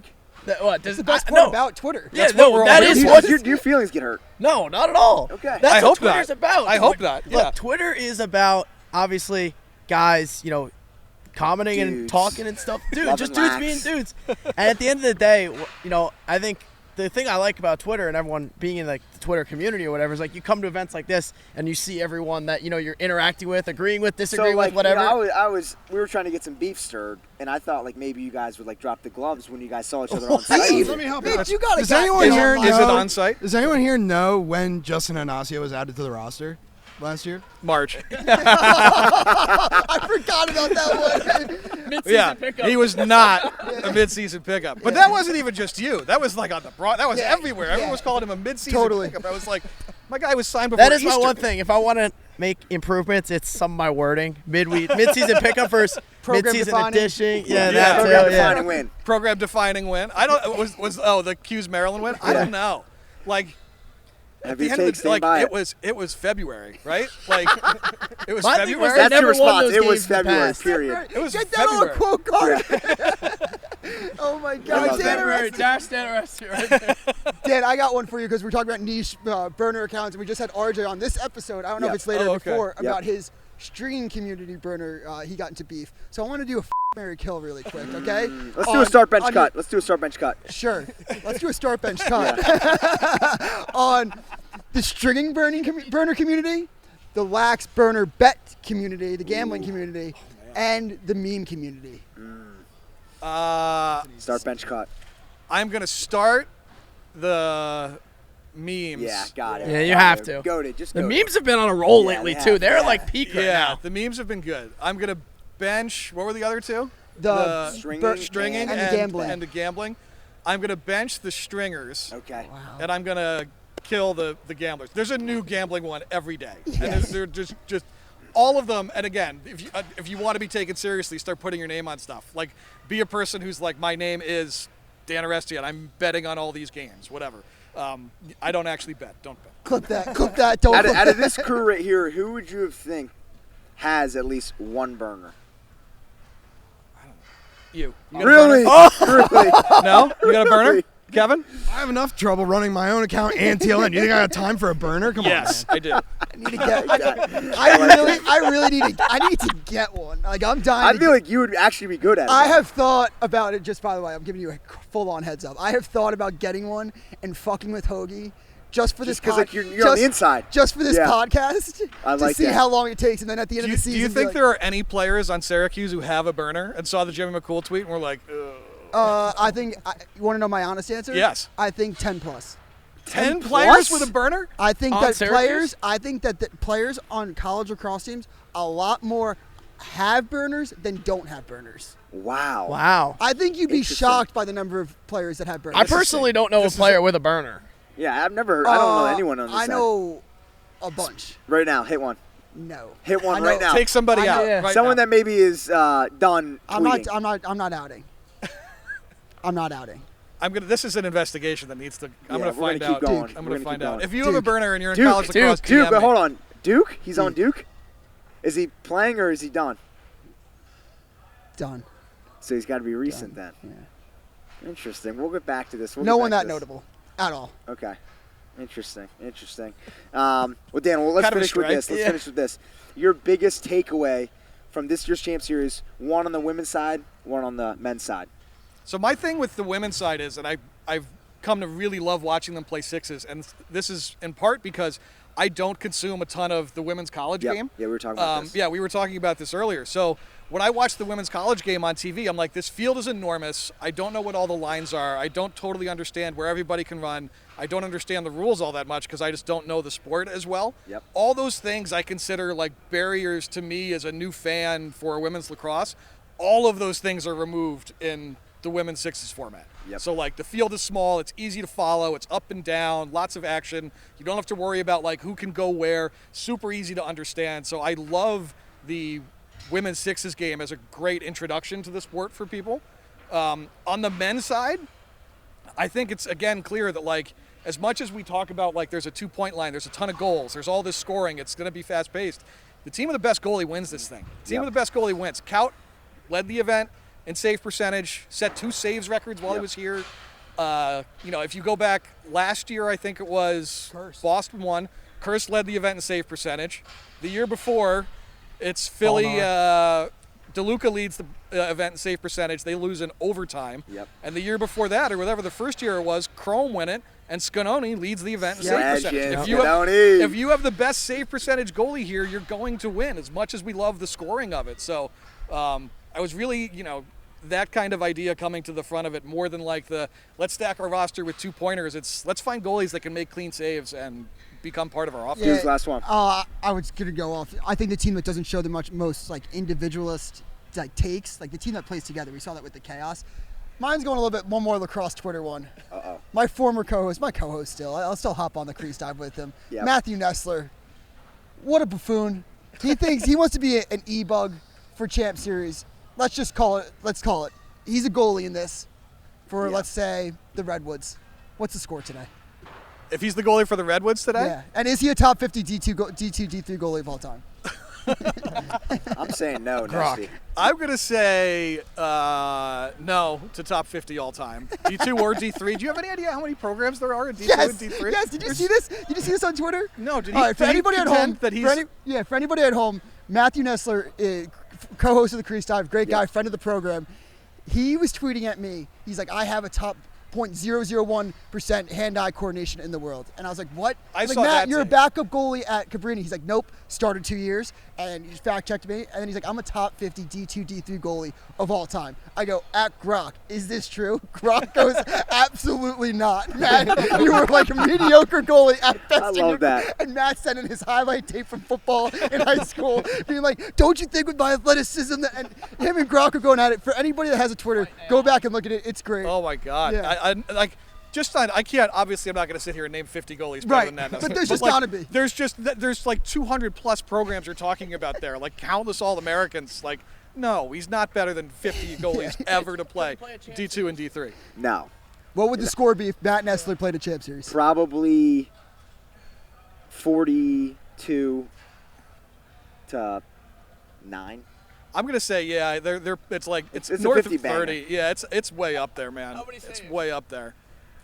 you. like? That's the best part about Twitter. Yeah, Do your feelings get hurt? No, not at all. Okay. That's I what hope Twitter's not. about. I hope not. Yeah. Look, Twitter is about obviously guys, commenting Dudes. and talking and stuff. Dude, Loving just dudes lax. being dudes. And at the end of the day, I think the thing I like about Twitter and everyone being in like the Twitter community or whatever is like you come to events like this and you see everyone that you're interacting with, agreeing with, disagreeing with, whatever. We were trying to get some beef stirred, and I thought like maybe you guys would like drop the gloves when you guys saw each other on site. Let me help you. Mitch, you got Does anyone here know? Is it on site? Does anyone here know when Justin Arestia was added to the roster last year? March. I forgot about that one. Yeah, he was not a mid-season pickup. But that wasn't even just you. That was like on the broad. That was everywhere. Everyone was calling him a mid-season pickup. I was like, my guy was signed before That is Easter. my one thing. If I want to make improvements, it's some of my wording. Mid-season pickup versus mid-season defining. addition. Yeah, that too. Program Yeah. defining win. Program defining win. I don't was the 𝐓𝐇𝐄 Maryland win. I don't know. Like. At Have the your end of take, the, stand like by it was February, right? Like it was My thing was February. they That's your never won response. those It was games in the February, past. period. It was Get that on a February. quote card. Oh my God, Dan Arestia. Dan, I got one for you because we're talking about niche burner accounts, and we just had RJ on this episode. I don't know if it's later or before about his string community burner. He got into beef, so I want to do a Mary kill really quick, okay? Let's do a start bench cut. Let's do a start bench cut. Sure. Let's do a start bench cut on the stringing burner community, the lax burner bet community, the gambling community, and the meme community. Start bench cut. I'm gonna start the memes. Yeah, got it. Yeah, you have to. Go to just The go memes have been on a roll lately they too. have, They're yeah. like peak right Yeah, now. the memes have been good. I'm gonna bench. What were the other two? The stringing and the gambling. And the gambling. I'm gonna bench the stringers. Okay. And I'm gonna kill the gamblers. There's a new gambling one every day, and they're just all of them. And again, if you want to be taken seriously, start putting your name on stuff. Like, be a person who's like, my name is Dan Arestia, and I'm betting on all these games, whatever. I don't actually bet. Don't bet. Clip that. Don't Out of this crew right here, who would you think has at least one burner? You got Really? A burner? Really? No? You got a burner? Really? Kevin? I have enough trouble running my own account and TLN. You think I got time for a burner? Come Yes, on, I do. I need to get. I need to get one. Like I'm dying. I feel like you would actually be good at it. I have thought about it. Just by the way, I'm giving you a full-on heads up. I have thought about getting one and fucking with Hoagie. Just for this Just 'cause, like, you're on the inside. Just for this Yeah. podcast. I like to see that. how long it takes, and then at the end of the season. Do you be think like, there are any players on Syracuse who have a burner and saw the Jimmy McCool tweet and were like, ugh? I think. You want to know my honest answer? Yes. I think 10 plus. 10 players with a burner? I think On that Syracuse? players on college lacrosse teams a lot more have burners than don't have burners. Wow. Wow. I think you'd be Interesting. shocked by the number of players that have burners. I personally don't know a player with a burner. Yeah, I've never heard. I don't know anyone on this I side. know a bunch. Right now, hit one. No. Hit one I right know- now. Take somebody out. Yeah. Someone that maybe is done I'm tweeting. not outing. I'm not outing. This is an investigation that needs to. I'm Yeah, going to we're find gonna keep out. going. I'm We're going to gonna find keep out. going. If you have a Duke. burner and you're in college Duke, lacrosse, Duke, DM but me. hold on. Duke? He's on Duke? Is he playing or is he done? Done. So he's got to be recent Done. then. Yeah. Interesting. We'll get back to this. We'll No get one back that to this. notable at all. Okay. Interesting. Well, Dan, let's Kind of a finish with strike. this. Let's finish with this. Your biggest takeaway from this year's Champ Series, one on the women's side, one on the men's side. So my thing with the women's side is, and I've come to really love watching them play sixes, and this is in part because I don't consume a ton of the women's college Yep. game. Yeah, we were talking about this. Yeah, we were talking about this earlier. So when I watch the women's college game on TV, I'm like, this field is enormous. I don't know what all the lines are. I don't totally understand where everybody can run. I don't understand the rules all that much because I just don't know the sport as well. Yep. All those things I consider like barriers to me as a new fan for women's lacrosse. All of those things are removed in the women's sixes format. Yep. So like the field is small, it's easy to follow, it's up and down, lots of action. You don't have to worry about like who can go where. Super easy to understand. So I love the women's sixes game as a great introduction to the sport for people. On the men's side, I think it's again clear that like as much as we talk about like there's a 2-point line, there's a ton of goals, there's all this scoring, it's going to be fast paced. The team with the best goalie wins this thing. The team with the best goalie wins. Kaut led the event in save percentage, set 2 saves records while he was here. If you go back last year, I think it was Boston won. Kurse led the event in save percentage. The year before, it's Philly. DeLuca leads the event in save percentage. They lose in overtime. Yep. And the year before that, or whatever the first year it was, Chrome win it, and Scanoni leads the event in save percentage. If you have the best save percentage goalie here, you're going to win, as much as we love the scoring of it. So I was really, that kind of idea coming to the front of it more than like the let's stack our roster with 2-pointers. It's let's find goalies that can make clean saves and become part of our offense. Dude's last one. I was gonna go off. I think the team that doesn't show the most like individualist like takes, like the team that plays together. We saw that with the Chaos. Mine's going a little bit one more lacrosse Twitter one. My former co-host, my co-host still. I'll still hop on the crease dive with him. Yep. Matthew Nessler. What a buffoon. He thinks he wants to be an e-bug for Champ Series. Let's call it. He's a goalie in this for, let's say, the Redwoods. What's the score today? If he's the goalie for the Redwoods today? Yeah. And is he a top 50 D2, D3 goalie of all time? I'm saying no, Nesty. I'm going to say no to top 50 all time. D2 or D3. Do you have any idea how many programs there are in D2 and D3? Yes. Did you see this? Did you see this on Twitter? No. Did he? All right, for anybody at home, For anybody at home, Matthew Nessler, co-host of the Crease Dive, great guy, friend of the program. He was tweeting at me. He's like, I have a top 0.001% hand-eye coordination in the world. And I was like, what? I was like, Matt, you're a backup goalie at Cabrini. He's like, nope, started 2 years. And he fact-checked me. And then he's like, I'm a top 50 D2, D3 goalie of all time. I go, at Grok, is this true? Grok goes, absolutely not. Matt, you were like a mediocre goalie at best. I love that. And Matt sent in his highlight tape from football in high school, being like, don't you think with my athleticism that, and him and Grok are going at it. For anybody that has a Twitter, go back and look at it. It's great. Oh my God. Yeah. I can't, obviously I'm not going to sit here and name 50 goalies better Right, than that. but there's just gotta be. There's like 200 plus programs you're talking about there, like countless All-Americans. Like, no, he's not better than 50 goalies ever to play D2 and D3. No. What would the score be if Matt Nessler played a Champ Series? Probably 42 to 9. I'm gonna say it's a north 50 of 30. banger. Yeah, it's way up there, man. It's way up there.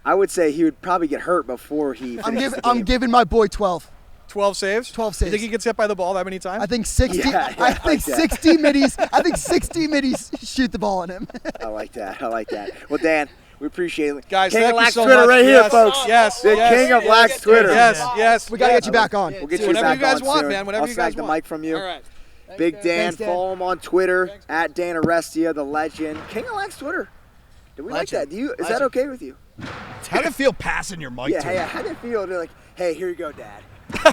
I would say he would probably get hurt before he finishes the game. I'm giving my boy 12. 12 saves? 12 saves. You think he gets hit by the ball that many times? I think 60. Yeah, I think 60 middies. I think 60 middies shoot the ball on him. I like that. Well, Dan, we appreciate it. Guys, King thank of you Lax so Twitter much. right Yes, here, folks. yes, The yes. King of Lax Twitter. Yes. We got to get you back on. We'll get you Whatever back you guys on want, soon. man. Whatever I'll you snag guys the want. mic from you. All right. Big Dan, Thanks, Dan. follow him on Twitter at Dan Arestia, the legend. King of Lax Twitter. Do we like that? Is that okay with you? How did it feel passing your mic to Yeah, me? how do you feel? They're like, hey, here you go, Dad.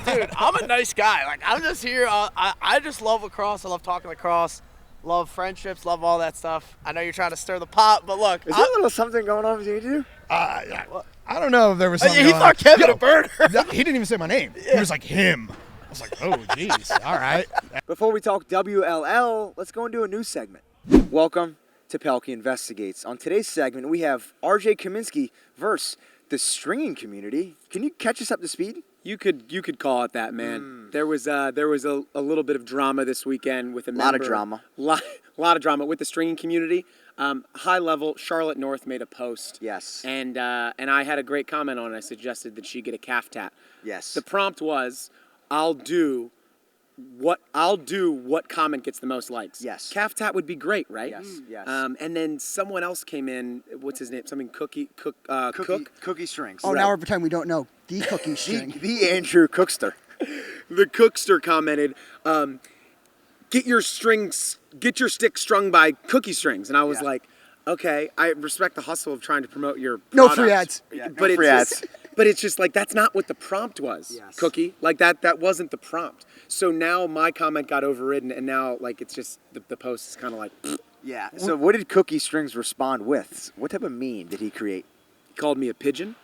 Dude, I'm a nice guy. Like, I'm just here. I just love lacrosse. I love talking lacrosse. Love friendships. Love all that stuff. I know you're trying to stir the pot, but look. Is there a little something going on with you two? Yeah. I don't know if there was something He going thought on. Kevin Yo, a burner. no, he didn't even say my name. He was like, him. I was like, oh, jeez. All right. Before we talk WLL, let's go into a new segment. Welcome to Pehlke Investigates. On today's segment, we have RJ Kaminski versus the stringing community. Can you catch us up to speed? You could call it that, man. There was a little bit of drama this weekend with a Lot of member. drama. Lot of drama with the stringing community. High level, Charlotte North made a post. Yes. And I had a great comment on it. I suggested that she get a calf tat. Yes. The prompt was, I'll do what comment gets the most likes. Yes. Calf tat would be great, right? Yes. Yes. And then someone else came in. What's his name? Something Cook. Cookie strings. Oh, now we're pretending we don't know. The cookie string. The Andrew Cookster. The Cookster commented, get your stick strung by cookie strings. And I was like, okay, I respect the hustle of trying to promote your No product. free ads. Yeah, But no free ads. But it's just like, that's not what the prompt was, Yes. Cookie. Like that wasn't the prompt. So now my comment got overridden, and now like it's just, the post is kind of like, Yeah. So what did Cookie Strings respond with? What type of meme did he create? he called me a pigeon.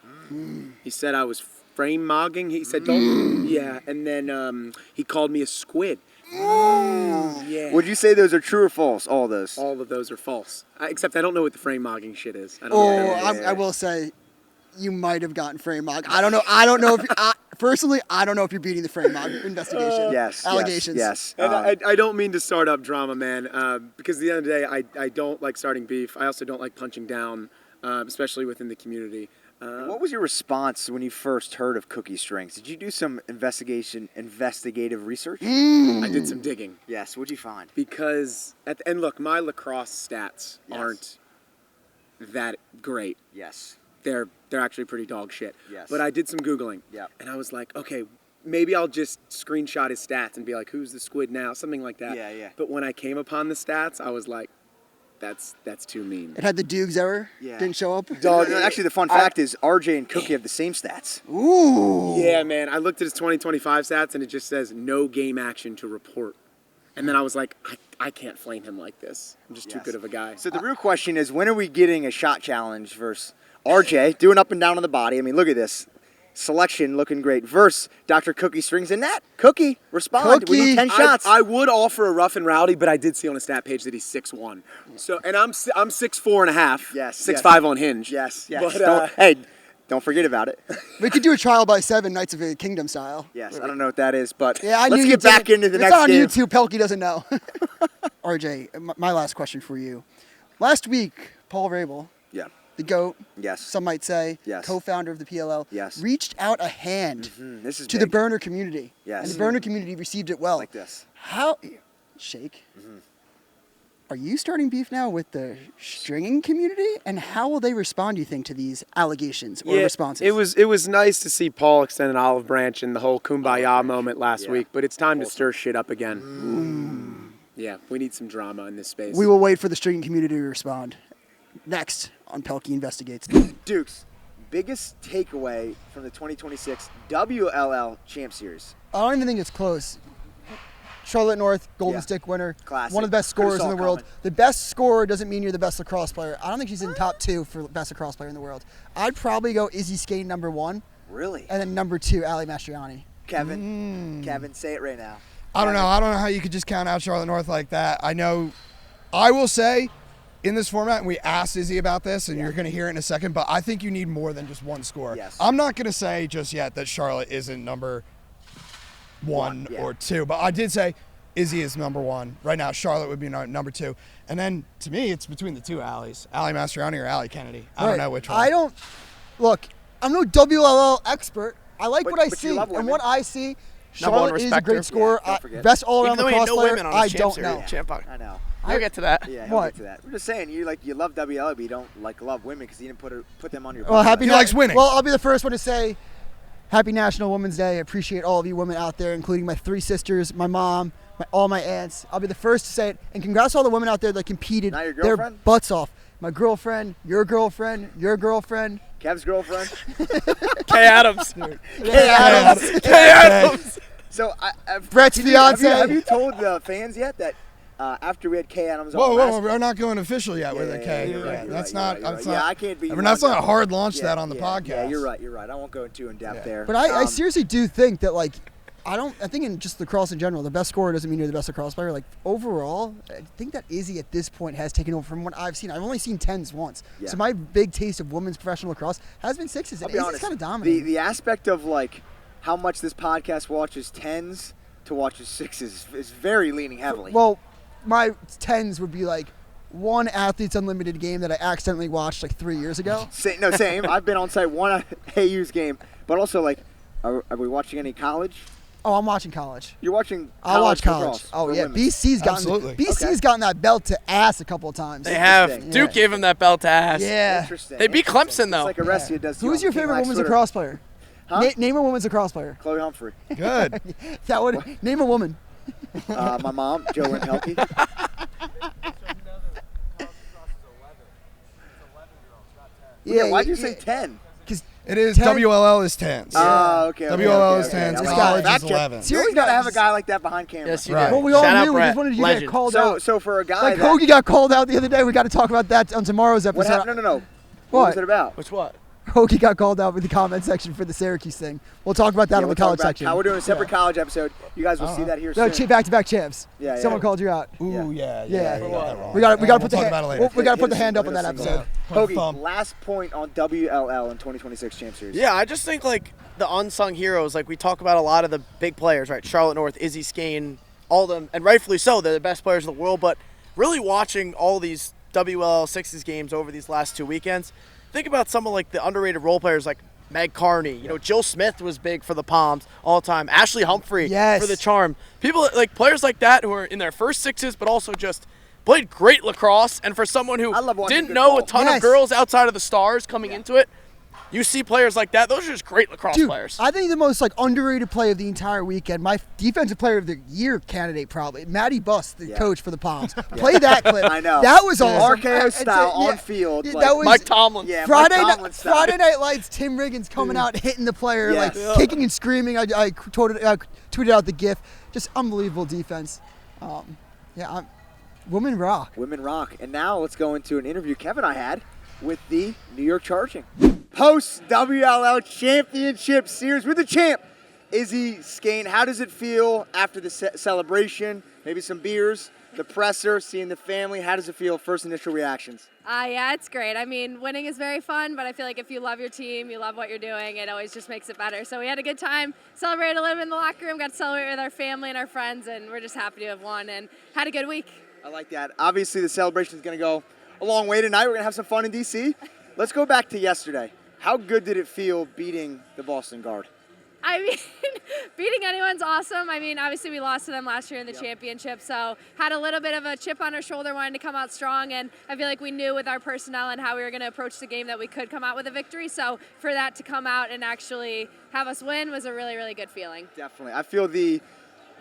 He said I was frame mogging. He said, don't, yeah. And then he called me a squid. Yeah. Would you say those are true or false? All of those. All of those are false. Except I don't know what the frame mogging shit is. I don't know what that is. I will say, you might have gotten frame mog. I don't know if personally, I don't know if you're beating the frame mog investigation. Yes. Allegations. Yes. And I don't mean to start up drama, man, because at the end of the day, I don't like starting beef. I also don't like punching down, especially within the community. What was your response when you first heard of Cookie Strings? Did you do some investigative research? I did some digging. Yes. What'd you find? Because, and look, my lacrosse stats aren't that great. Yes. They're actually pretty dog shit. Yes. But I did some Googling. Yep. And I was like, okay, maybe I'll just screenshot his stats and be like, who's the squid now? Something like that. Yeah, yeah. But when I came upon the stats, I was like, that's too mean. It had the Dukes error. Yeah. Didn't show up. Dog. Actually, the fun fact is RJ and Cookie have the same stats. Ooh. Yeah, man. I looked at his 2025 stats, and it just says no game action to report. And then I was like, I can't flame him like this. I'm just too good of a guy. So the real question is, when are we getting a shot challenge versus RJ doing up and down on the body? I mean, look at this. Selection looking great versus Dr. Cookie Strings and that. Cookie, respond. We need 10 shots. I would offer a rough and rowdy, but I did see on a stat page that he's 6'1". So, and I'm 6'4.5". Yes. 6'5" on Hinge. Yes. But, don't forget about it. We could do a trial by 7 Knights of the Kingdom style. Yes, I don't know what that is, but Yeah, I let's knew get back into the it's next on game. YouTube. Pehlke doesn't know. RJ, my last question for you. Last week, Paul Rabil, Yeah. the GOAT, Yes. some might say, Yes. co-founder of the PLL, Yes. reached out a hand This is to big. the burner community. Yes. And the burner community received it well. Like this. How, Shake, are you starting beef now with the stringing community? And how will they respond, do you think, to these allegations or responses? It was nice to see Paul extend an olive branch in the whole kumbaya moment last week, but it's time to stir shit up again. Yeah, we need some drama in this space. We will wait for the stringing community to respond. Next on Pehlke Investigates. Dukes, biggest takeaway from the 2026 WLL Champ Series? I don't even think it's close. Charlotte North, Golden Stick winner. Classic. One of the best Could've scorers saw in it the world. coming. The best scorer doesn't mean you're the best lacrosse player. I don't think she's in top 2 for best lacrosse player in the world. I'd probably go Izzy Scane number 1. Really? And then number 2, Ali Mastriani. Kevin, say it right now. I don't know. I don't know how you could just count out Charlotte North like that. I will say, in this format, and we asked Izzy about this, and you're going to hear it in a second, but I think you need more than just one score. Yes. I'm not going to say just yet that Charlotte isn't number 1 or 2, but I did say Izzy is number 1. Right now, Charlotte would be number 2. And then, to me, it's between the two Allies, Ali Mastriani or Ali Kennedy. I don't know which one. Look, I'm no WLL expert. I like But- what I but you see. love And women. what I see, Number one Charlotte is a respecter. great scorer. Yeah, don't forget. Best all-around Even though we had lacrosse no player, women on I his don't champ know. series, champ I know. We'll get to that. Yeah, What? I'll get to that. I'm just saying, you love WLL, but you don't love women because you didn't put them on your. Well, bucket He list. likes winning. Well, I'll be the first one to say Happy National Women's Day. I appreciate all of you women out there, including my 3 sisters, my mom, all my aunts. I'll be the first to say it. And congrats to all the women out there that competed Not your their girlfriend? butts off. My girlfriend, your girlfriend, your girlfriend. Kev's girlfriend. Kay Adams. Kay Adams. Kay Adams. So, Brett's have you fiance. have you told the fans yet that after we had Kay Adams on. Whoa, we're not going official yet with a K. You're right, That's you're not. right, That's you're right. not. Yeah, I can't be. I mean, that's not a hard launch that on the podcast. Yeah, you're right. I won't go too in depth there. But I seriously do think that, like, I think in just lacrosse in general, the best scorer doesn't mean you're the best lacrosse player. Like, overall, I think that Izzy at this point has taken over from what I've seen. I've only seen 10s once. Yeah. So my big taste of women's professional lacrosse has been 6s. And Izzy's kind of dominating. The aspect of, like, how much this podcast watches 10s to watches 6s is very leaning heavily. Well, my 10s would be like one Athletes Unlimited game that I accidentally watched like 3 years ago. Same. I've been on site one AU's game, but also, like, are we watching any college? Oh, I'm watching college. You're watching college? I'll watch college. lacrosse Oh, for yeah. women. BC's gotten that belt to ass a couple of times. They have. Duke gave him that belt to ass. Yeah. They beat Clemson, though. It's like Arestia does. Who's your favorite women's lacrosse player? Huh? Name a women's lacrosse player. Chloe Humphrey. Good. Name a woman. My mom, Joanne Pehlke. Yeah, why'd you say 10? Because it is 10? WLL is 10s. Oh, okay. WLL is 10s. College is 11. You always got to have a guy like that behind camera. Yes, you Right. do. Well, we all Shout out knew. We Brett. just wanted you to Legend. get called out. So for a guy Like that... Hoagie got called out the other day. We got to talk about that on tomorrow's What episode. happened? No. What was it about? Which what? Hoagie got called out with the comment section for the Syracuse thing. We'll talk about that on the college section. We're doing a separate college episode. You guys will see that here soon. Back-to-back champs. Yeah, yeah. Someone called you out. Ooh, yeah. Yeah. You got that wrong. We got to We'll put talk about it later. we got to put the hand up on that episode. Hoagie, last point on WLL in 2026 Champ Series. Yeah, I just think, like, the unsung heroes, like, we talk about a lot of the big players, right? Charlotte North, Izzy Scane, all of them, and rightfully so, they're the best players in the world, but really watching all these WLL Sixes games over these last 2 weekends, think about some of, like, the underrated role players like Meg Carney. You know, Jill Smith was big for the Palms all the time. Ashley Humphrey for the Charm. People, like, players like that who are in their first sixes, but also just played great lacrosse. And for someone who didn't know a ton of girls outside of the Stars coming into it, you see players like that. Those are just great lacrosse players. I think the most underrated play of the entire weekend, my defensive player of the year candidate probably, Maddie Buss, the coach for the Palms. Play that clip. I know. That was awesome. RKO style on field. That was Mike Tomlin. Yeah, Friday Mike Tomlin style. Friday Night Lights, Tim Riggins coming out, hitting the player, kicking and screaming. I tweeted out the GIF. Just unbelievable defense. Women rock. Women rock. And now let's go into an interview Kevin and I had with the New York Charging. Post WLL Championship Series with the champ, Izzy Scane. How does it feel after the celebration? Maybe some beers, the presser, seeing the family. How does it feel? First initial reactions. Yeah, it's great. I mean, winning is very fun, but I feel like if you love your team, you love what you're doing, it always just makes it better. So we had a good time, celebrated a little bit in the locker room, got to celebrate with our family and our friends, and we're just happy to have won and had a good week. I like that. Obviously, the celebration is going to go a long way tonight. We're going to have some fun in D.C. Let's go back to yesterday. How good did it feel beating the Boston Guard? I mean, beating anyone's awesome. I mean, obviously we lost to them last year in the championship, so had a little bit of a chip on our shoulder, wanting to come out strong, and I feel like we knew with our personnel and how we were going to approach the game that we could come out with a victory. So for that to come out and actually have us win was a really, really good feeling. Definitely. I feel the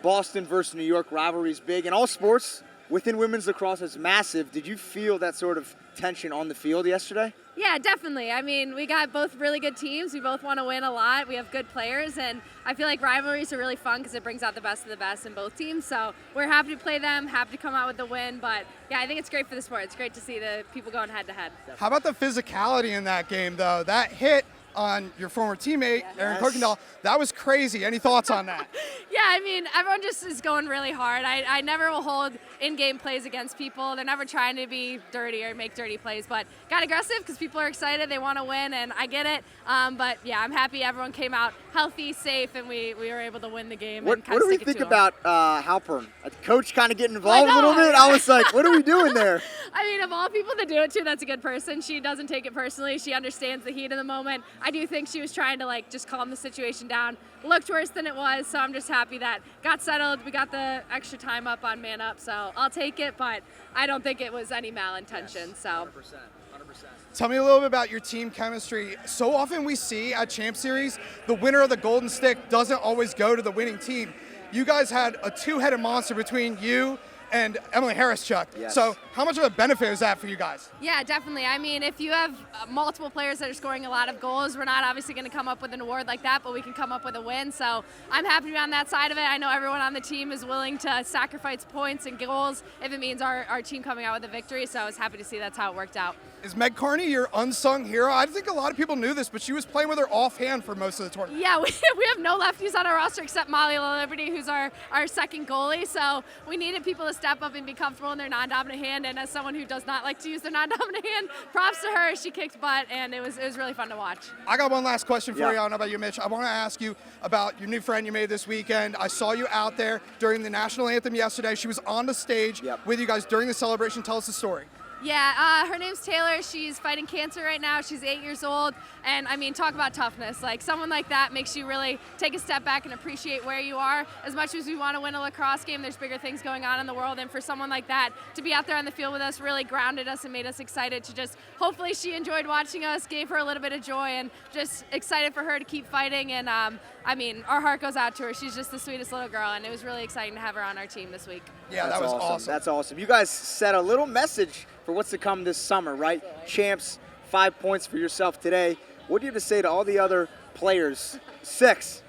Boston versus New York rivalry is big, and all sports within women's lacrosse is massive. Did you feel that sort of tension on the field yesterday? Yeah, definitely. I mean, we got both really good teams. We both want to win a lot. We have good players, and I feel like rivalries are really fun because it brings out the best of the best in both teams. So we're happy to play them, happy to come out with the win. But yeah, I think it's great for the sport. It's great to see the people going head to head. How about the physicality in that game, though? That hit on your former teammate, Erin Kuykendall, that was crazy. Any thoughts on that? Yeah, I mean, everyone just is going really hard. I never will hold in-game plays against people. They're never trying to be dirty or make dirty plays, but got aggressive because people are excited. They want to win, and I get it. But yeah, I'm happy everyone came out healthy, safe, and we were able to win the game. What and do we think about Halpern? A coach kind of getting involved a little bit? I was like, what are we doing there? I mean, of all people to do it to, that's a good person. She doesn't take it personally. She understands the heat of the moment. I do think she was trying to just calm the situation down. Looked worse than it was, so I'm just happy that got settled. We got the extra time up on man up, so I'll take it, but I don't think it was any malintention. So 100%. Tell me a little bit about your team chemistry. So often we see at Champ Series, the winner of the Golden Stick doesn't always go to the winning team. You guys had a two-headed monster between you and Emily Harris-Chuck. Yes. So how much of a benefit is that for you guys? Yeah, definitely. I mean, if you have multiple players that are scoring a lot of goals, we're not obviously going to come up with an award like that, but we can come up with a win. So I'm happy to be on that side of it. I know everyone on the team is willing to sacrifice points and goals if it means our team coming out with a victory. So I was happy to see that's how it worked out. Is Meg Carney your unsung hero? I think a lot of people knew this, but she was playing with her offhand for most of the tournament. Yeah, we have no lefties on our roster except Molly Liberty, who's our second goalie. So we needed people to step up and be comfortable in their non-dominant hand. And as someone who does not like to use their non-dominant hand, props to her. She kicked butt, and it was really fun to watch. I got one last question for Yeah. you. I don't know about you, Mitch. I want to ask you about your new friend you made this weekend. I saw you out there during the national anthem yesterday. She was on the stage with you guys during the celebration. Tell us the story. Yeah, her name's Taylor. She's fighting cancer right now. She's 8 years old. And I mean, talk about toughness. Like, someone like that makes you really take a step back and appreciate where you are. As much as we want to win a lacrosse game, there's bigger things going on in the world. And for someone like that to be out there on the field with us really grounded us and made us excited to just, hopefully she enjoyed watching us, gave her a little bit of joy, and just excited for her to keep fighting. And I mean, our heart goes out to her. She's just the sweetest little girl. And it was really exciting to have her on our team this week. Yeah, that was awesome. That's awesome. You guys set a little message for what's to come this summer, right? Champs, 5 points for yourself today. What do you have to say to all the other players? Six,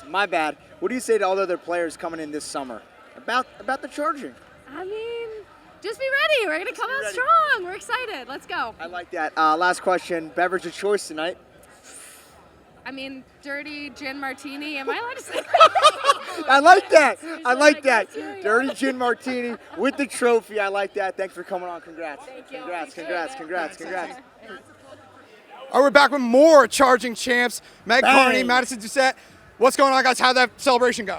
my bad. What do you say to all the other players coming in this summer about the charging? I mean, just be ready. We're going to come out strong. We're excited. Let's go. I like that. Last question, beverage of choice tonight? I mean, dirty gin martini. Am I allowed to say I like that. I like that. Dirty gin martini with the trophy. I like that. Thanks for coming on. Congrats. Thank you. Congrats. All right, we're back with more charging champs. Meg Bang. Carney, Madison Doucette. What's going on, guys? How'd that celebration go?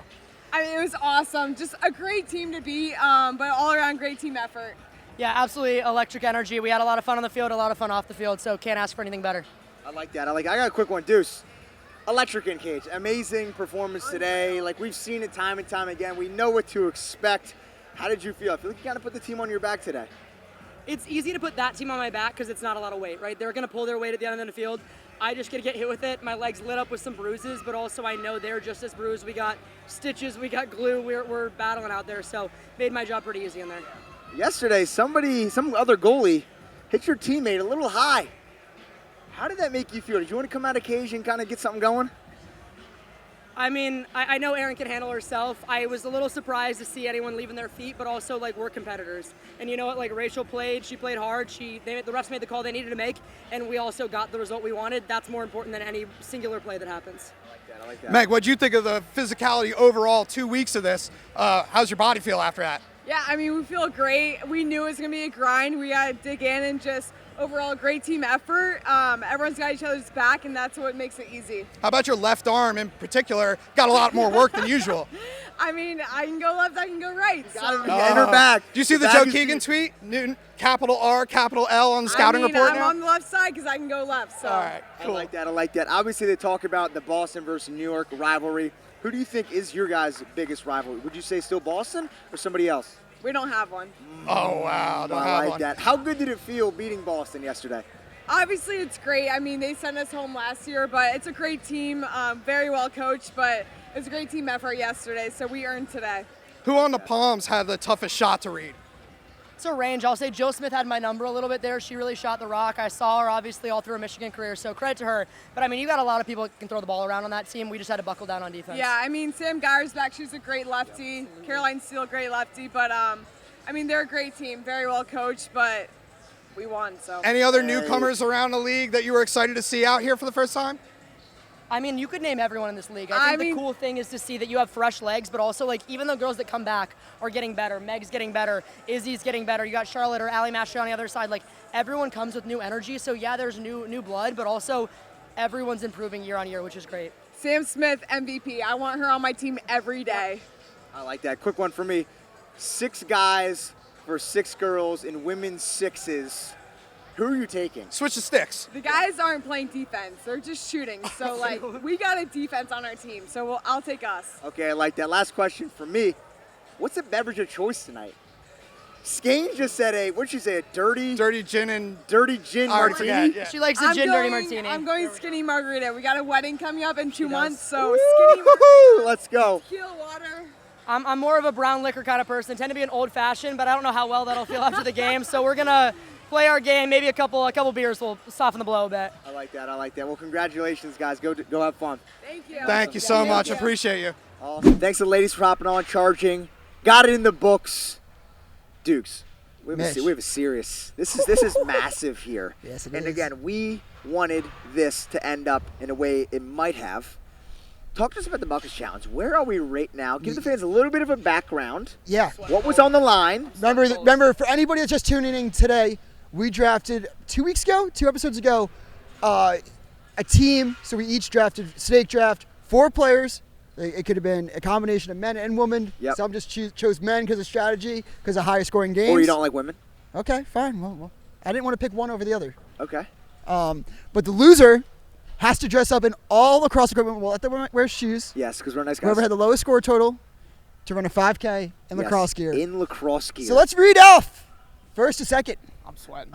I mean, it was awesome. Just a great team to beat, but all around great team effort. Yeah, absolutely electric energy. We had a lot of fun on the field, a lot of fun off the field, so can't ask for anything better. I like that. I got a quick one. Deuce. Electric in cage. Amazing performance today. Like, we've seen it time and time again. We know what to expect. How did you feel? I feel like you kind of put the team on your back today. It's easy to put that team on my back because it's not a lot of weight, right? They're going to pull their weight at the end of the field. I just get to get hit with it. My legs lit up with some bruises, but also I know they're just as bruised. We got stitches, we got glue. We're battling out there, so made my job pretty easy in there. Yesterday, some other goalie hit your teammate a little high. How did that make you feel? Did you want to come out of cage and kind of get something going? I mean, I know Erin can handle herself. I was a little surprised to see anyone leaving their feet, but also, like, we're competitors. And you know what? Like, Rachel played. She played hard. The refs made the call they needed to make, and we also got the result we wanted. That's more important than any singular play that happens. I like that. Meg, what'd you think of the physicality overall 2 weeks of this? How's your body feel after that? Yeah, I mean, we feel great. We knew it was going to be a grind. We got to dig in and just overall great team effort. Everyone's got each other's back, and that's what makes it easy. How about your left arm in particular? Got a lot more work than usual. I mean, I can go left, I can go right. So. In her back. Do you see the 𝐓𝐄 𝐋𝐂 tweet? Capital R, capital L on the scouting report I'm now? on the left side because I can go left. So. All right, cool. I like that. Obviously, they talk about the Boston versus New York rivalry. Who do you think is your guys' biggest rivalry? Would you say still Boston or somebody else? We don't have one. Oh, wow. I like that. How good did it feel beating Boston yesterday? Obviously, it's great. I mean, they sent us home last year, but it's a great team, very well coached, but it's a great team effort yesterday, so we earned today. Who on the Palms had the toughest shot to read? It's a range. I'll say Jo Smith had my number a little bit there. She really shot the rock. I saw her, obviously, all through her Michigan career, so credit to her. But, I mean, you got a lot of people that can throw the ball around on that team. We just had to buckle down on defense. Yeah, I mean, Sam Geyer's back. She's a great lefty. Caroline Steele, great lefty. But, I mean, they're a great team, very well coached, but we won. So. Any other newcomers around the league that you were excited to see out here for the first time? I mean, you could name everyone in this league. I think the cool thing is to see that you have fresh legs, but also, like, even the girls that come back are getting better. Meg's getting better. Izzy's getting better. You got Charlotte or Allie Master on the other side. Like, everyone comes with new energy. So, yeah, there's new blood, but also everyone's improving year on year, which is great. Sam Smith, MVP. I want her on my team every day. I like that. Quick one for me. 6 guys for 6 girls in women's sixes. Who are you taking? Switch the sticks. The guys aren't playing defense. They're just shooting. So, like, we got a defense on our team. So, I'll take us. Okay, I like that. Last question for me. What's the beverage of choice tonight? Skane just said what'd she say, dirty gin and martini? Yeah. She likes the gin dirty martini. I'm going skinny margarita. We got a wedding coming up in 2 months, so Woo-hoo-hoo! skinny margarita. Let's go. Tequila water. I'm more of a brown liquor kind of person. I tend to be an old fashioned, but I don't know how well that'll feel after the game. So we're gonna play our game. Maybe a couple beers will soften the blow a bit. I like that. Well, congratulations, guys. Go have fun. Thank you. Thank you so much. Appreciate you. Awesome. Thanks to the ladies for hopping on, charging. Got it in the books. Dukes, we have a serious. This is massive here. Yes, it and is. again, we wanted this to end up in a way it might have. Talk to us about the Buckets Challenge. Where are we right now? Give the fans a little bit of a background. Yeah. What was on the line? Remember, for anybody that's just tuning in today, we drafted 2 episodes ago, a team. So we each drafted, snake draft, 4 players. It could have been a combination of men and women. Yep. Some just chose men because of strategy, because of higher scoring games. Or you don't like women? Okay, fine. Well, I didn't want to pick one over the other. Okay. But the loser has to dress up in all lacrosse equipment. We'll let them wear shoes. Yes, because we're nice guys. Whoever had the lowest score total to run a 5K in lacrosse gear. In lacrosse gear. So let's read off first to second. I'm sweating.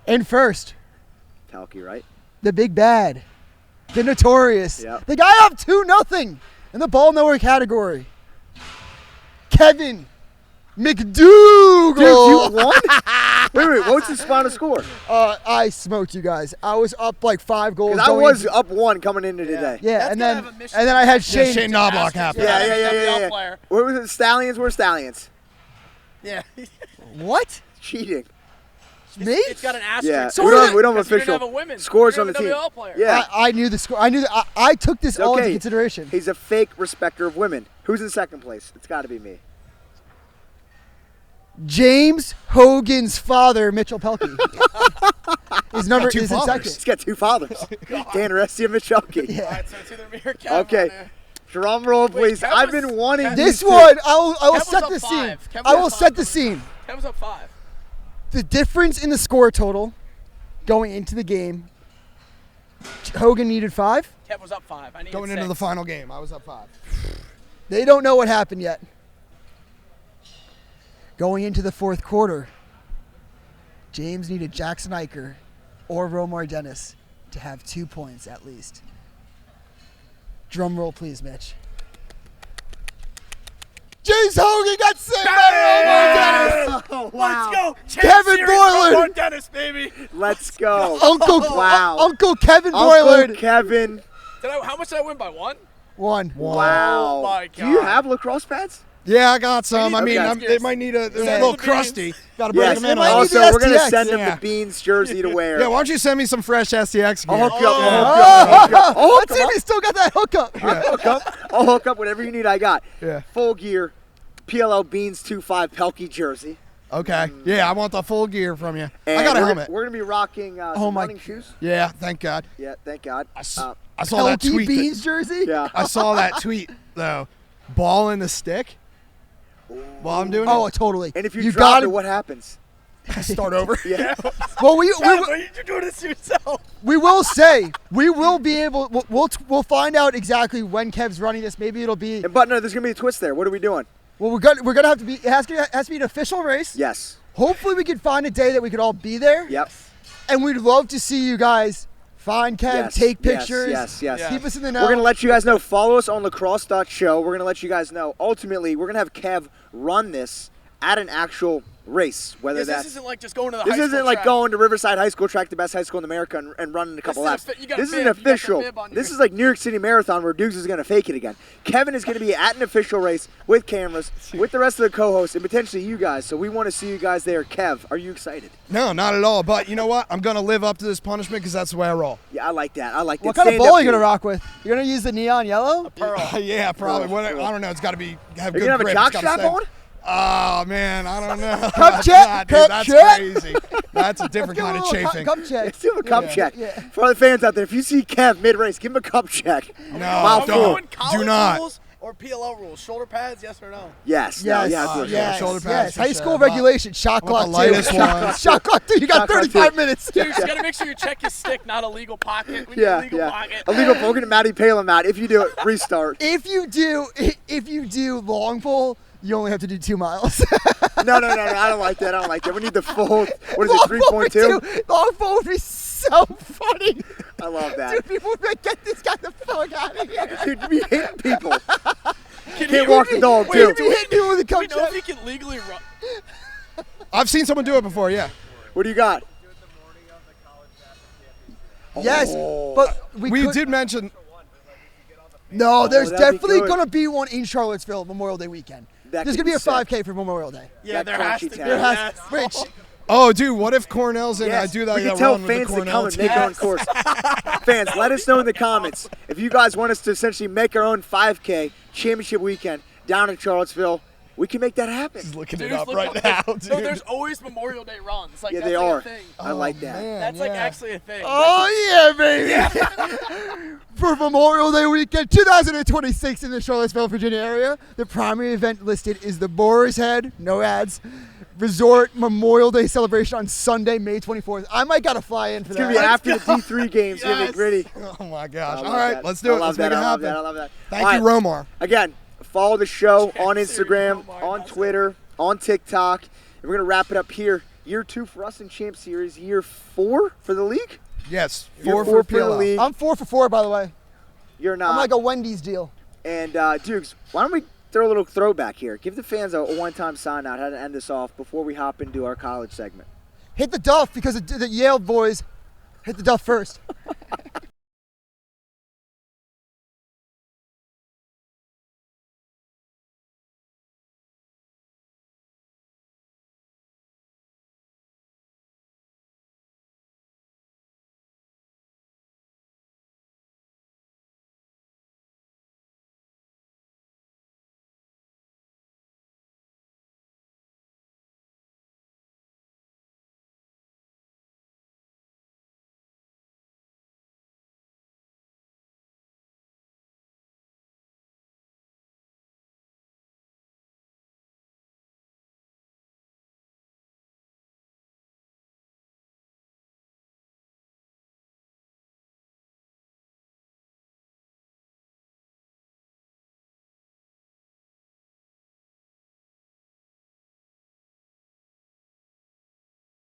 In first, Pehlke, right? the big bad, the notorious, Yep. the guy up 2-0 in the ball nowhere category, Kevin McDougal. Dude, you won? wait, what's his final score? I smoked you guys. I was up like 5 goals. Because I was up 1 coming into today. Yeah, and then I had Shane Knobloch happen. Yeah. Where was it? Stallions? Where's Stallions? Yeah. What? Cheating. Me? It's got an asterisk. Yeah. So we don't have Because you official didn't have a women. scores You on the didn't team. have a WLL player. Yeah. I knew the score. I knew that. I took this all into consideration. He's a fake respecter of women. Who's in second place? It's got to be me. James Hogan's father, Mitchell Pehlke. His number two is in fathers. second. He's got 2 fathers. Dan Arestia and Mitch Pehlke. Yeah. All right, so it's either me or Kev. Okay. Drum roll, please. Kev I've was- been wanting This you one, to- I will Kev was set up the scene. 5. Kev I was will up set 5. the scene. Kev was up 5. The difference in the score total going into the game, Hogan needed 5. Kev was up 5. I needed Going 6. into the final game, I was up 5. They don't know what happened yet. Going into the fourth quarter, James needed Jackson Eicher or Romar Dennis to have 2 points at least. Drum roll, please, Mitch. James Hogan got saved by Romar Dennis. Oh, wow. Let's go. Kevin Series Boylan. Romar Dennis, baby. Let's go. Uncle Uncle Kevin Boylan. Kevin. How much did I win by? 1? 1. Wow. Oh, my Do you God. have lacrosse pads? Yeah, I got some. I mean, Okay. they might need a Yeah. little The beans. crusty. Got to bring Yes. them in. might need Also, the we're going to STX. send them Yeah. the Beans jersey to wear. Yeah, why don't you send me some fresh STX gear? I'll hook you up. Let's see if he still got that hookup. I'll hook up whatever you need. I got. Yeah. Full gear, PLL Beans 2.5 Pehlke jersey. Okay. Yeah, I want the full gear from you. And I got a we're helmet. We're going to be rocking some my running shoes. Yeah, thank God. Yeah, thank God. I saw that Pehlke tweet. Beans jersey? Yeah. I saw that tweet though. Ball in the stick. While I'm doing Oh, it. totally. And if you drop got it, what happens? Start over. Yeah. Well, You're doing this to yourself. we will say we will be able. We'll find out exactly when Kev's running this. Maybe it'll be. But no, there's going to be a twist there. What are we doing? Well, we're gonna have to be. It has to be an official race. Yes. Hopefully, we can find a day that we could all be there. Yep. And we'd love to see you guys find Kev, Yes, take yes, pictures. yes. Keep us in the know. We're going to let you guys know. Follow us on lacrosse.show. We're going to let you guys know. Ultimately, we're going to have Kev run this at an actual race. Whether Yes, that's this isn't like just going to the this high school isn't like track. going to Riverside High School track, the best high school in America, and running a couple laps. You got a This is bib. an You got the official. bib on This your- is like New York City Marathon where Dukes is going to fake it again. Kevin is going to be at an official race with cameras, with the rest of the co-hosts, and potentially you guys. So we want to see you guys there. Kev, are you excited? No, not at all. But you know what? I'm gonna live up to this punishment because that's the way I roll. Yeah, I like that. I like that. What kind of Stand ball up, are you gonna dude. rock with? You're gonna use the neon yellow? Yeah, probably. Cool, What, cool. I don't know. It's got to be have Are good you going to have a grip. jock It's gotta strap stay- on? Oh man, I don't know. Cup check, Dude, cup that's check. crazy. That's a different kind of chafing. Cup check. Let's do a cup Yeah, check. yeah. For all the fans out there, if you see Kev mid-race, give him a cup check. No, Mouthful. don't. Do not. Rules or PLL rules? Shoulder pads, yes or no? Yes. No, Yes, yeah, good. yes, shoulder pads yes. for High sure. school regulation, shot I want clock the lightest too. ones. Shot clock too. You got Shot clock 35 too. minutes. Dude, you just gotta make sure you check his stick, not a legal pocket. We need a Yeah, legal yeah. pocket. Illegal poking at Matty Palin, Matt. If you do it, restart. If you do long pole, you only have to do 2 miles. No. I don't like that. We need the full, what is Long it, pole would 3.2? do- Long pole would be so funny. I love that. Dude, people would be like, get this guy the fuck out of here. Dude, we hate people. Can can't walk the dog, Wait, too. do we hit people with the Do we coach know check? if he can legally run? I've seen someone do it before. Yeah. What do you got? Yes, but We did mention. No, there's that'd be definitely good. going to be one in Charlottesville Memorial Day weekend. That There's could going to be a be sick. 5K for Memorial Day. Yeah, there has to be. There has, Rich, Oh, dude, what if Cornell's in? Yes, I do that. we that can tell run with the fans to Cornell come and team. make their own course. Fans, let us know in the comments if you guys want us to essentially make our own 5K championship weekend down in Charlottesville. We can make that happen. He's looking Dude, it up look right up- now, dude. So there's always Memorial Day runs. Like, Yeah, that's they like are. A thing. I like that. Man, That's like yeah. actually a thing. oh yeah, baby! For Memorial Day weekend 2026 in the Charlottesville, Virginia area, the primary event listed is the Boar's Head, no ads, Resort Memorial Day celebration on Sunday, May 24th. I might gotta fly in for It's that. going to be after the D3 games. It's going to be Yes. gritty. Oh my gosh! I All love right, that. let's do I it. love Let's make that. it I love happen. that. I love that. Thank All you, right. Romar. Again, follow the show on Instagram, Romar, on that's it. Twitter, on TikTok. And we're going to wrap it up here. Year 2 for us in Champ Series. Year 4 for the league? Yes, Year 4 4 for for the PLL. league. I'm 4 for 4, by the way. You're not. I'm like a Wendy's deal. And Dukes, why don't we throw a little throwback here? Give the fans a one-time sign out, how to end this off before we hop into our college segment. Hit the duff because the Yale boys hit the duff first.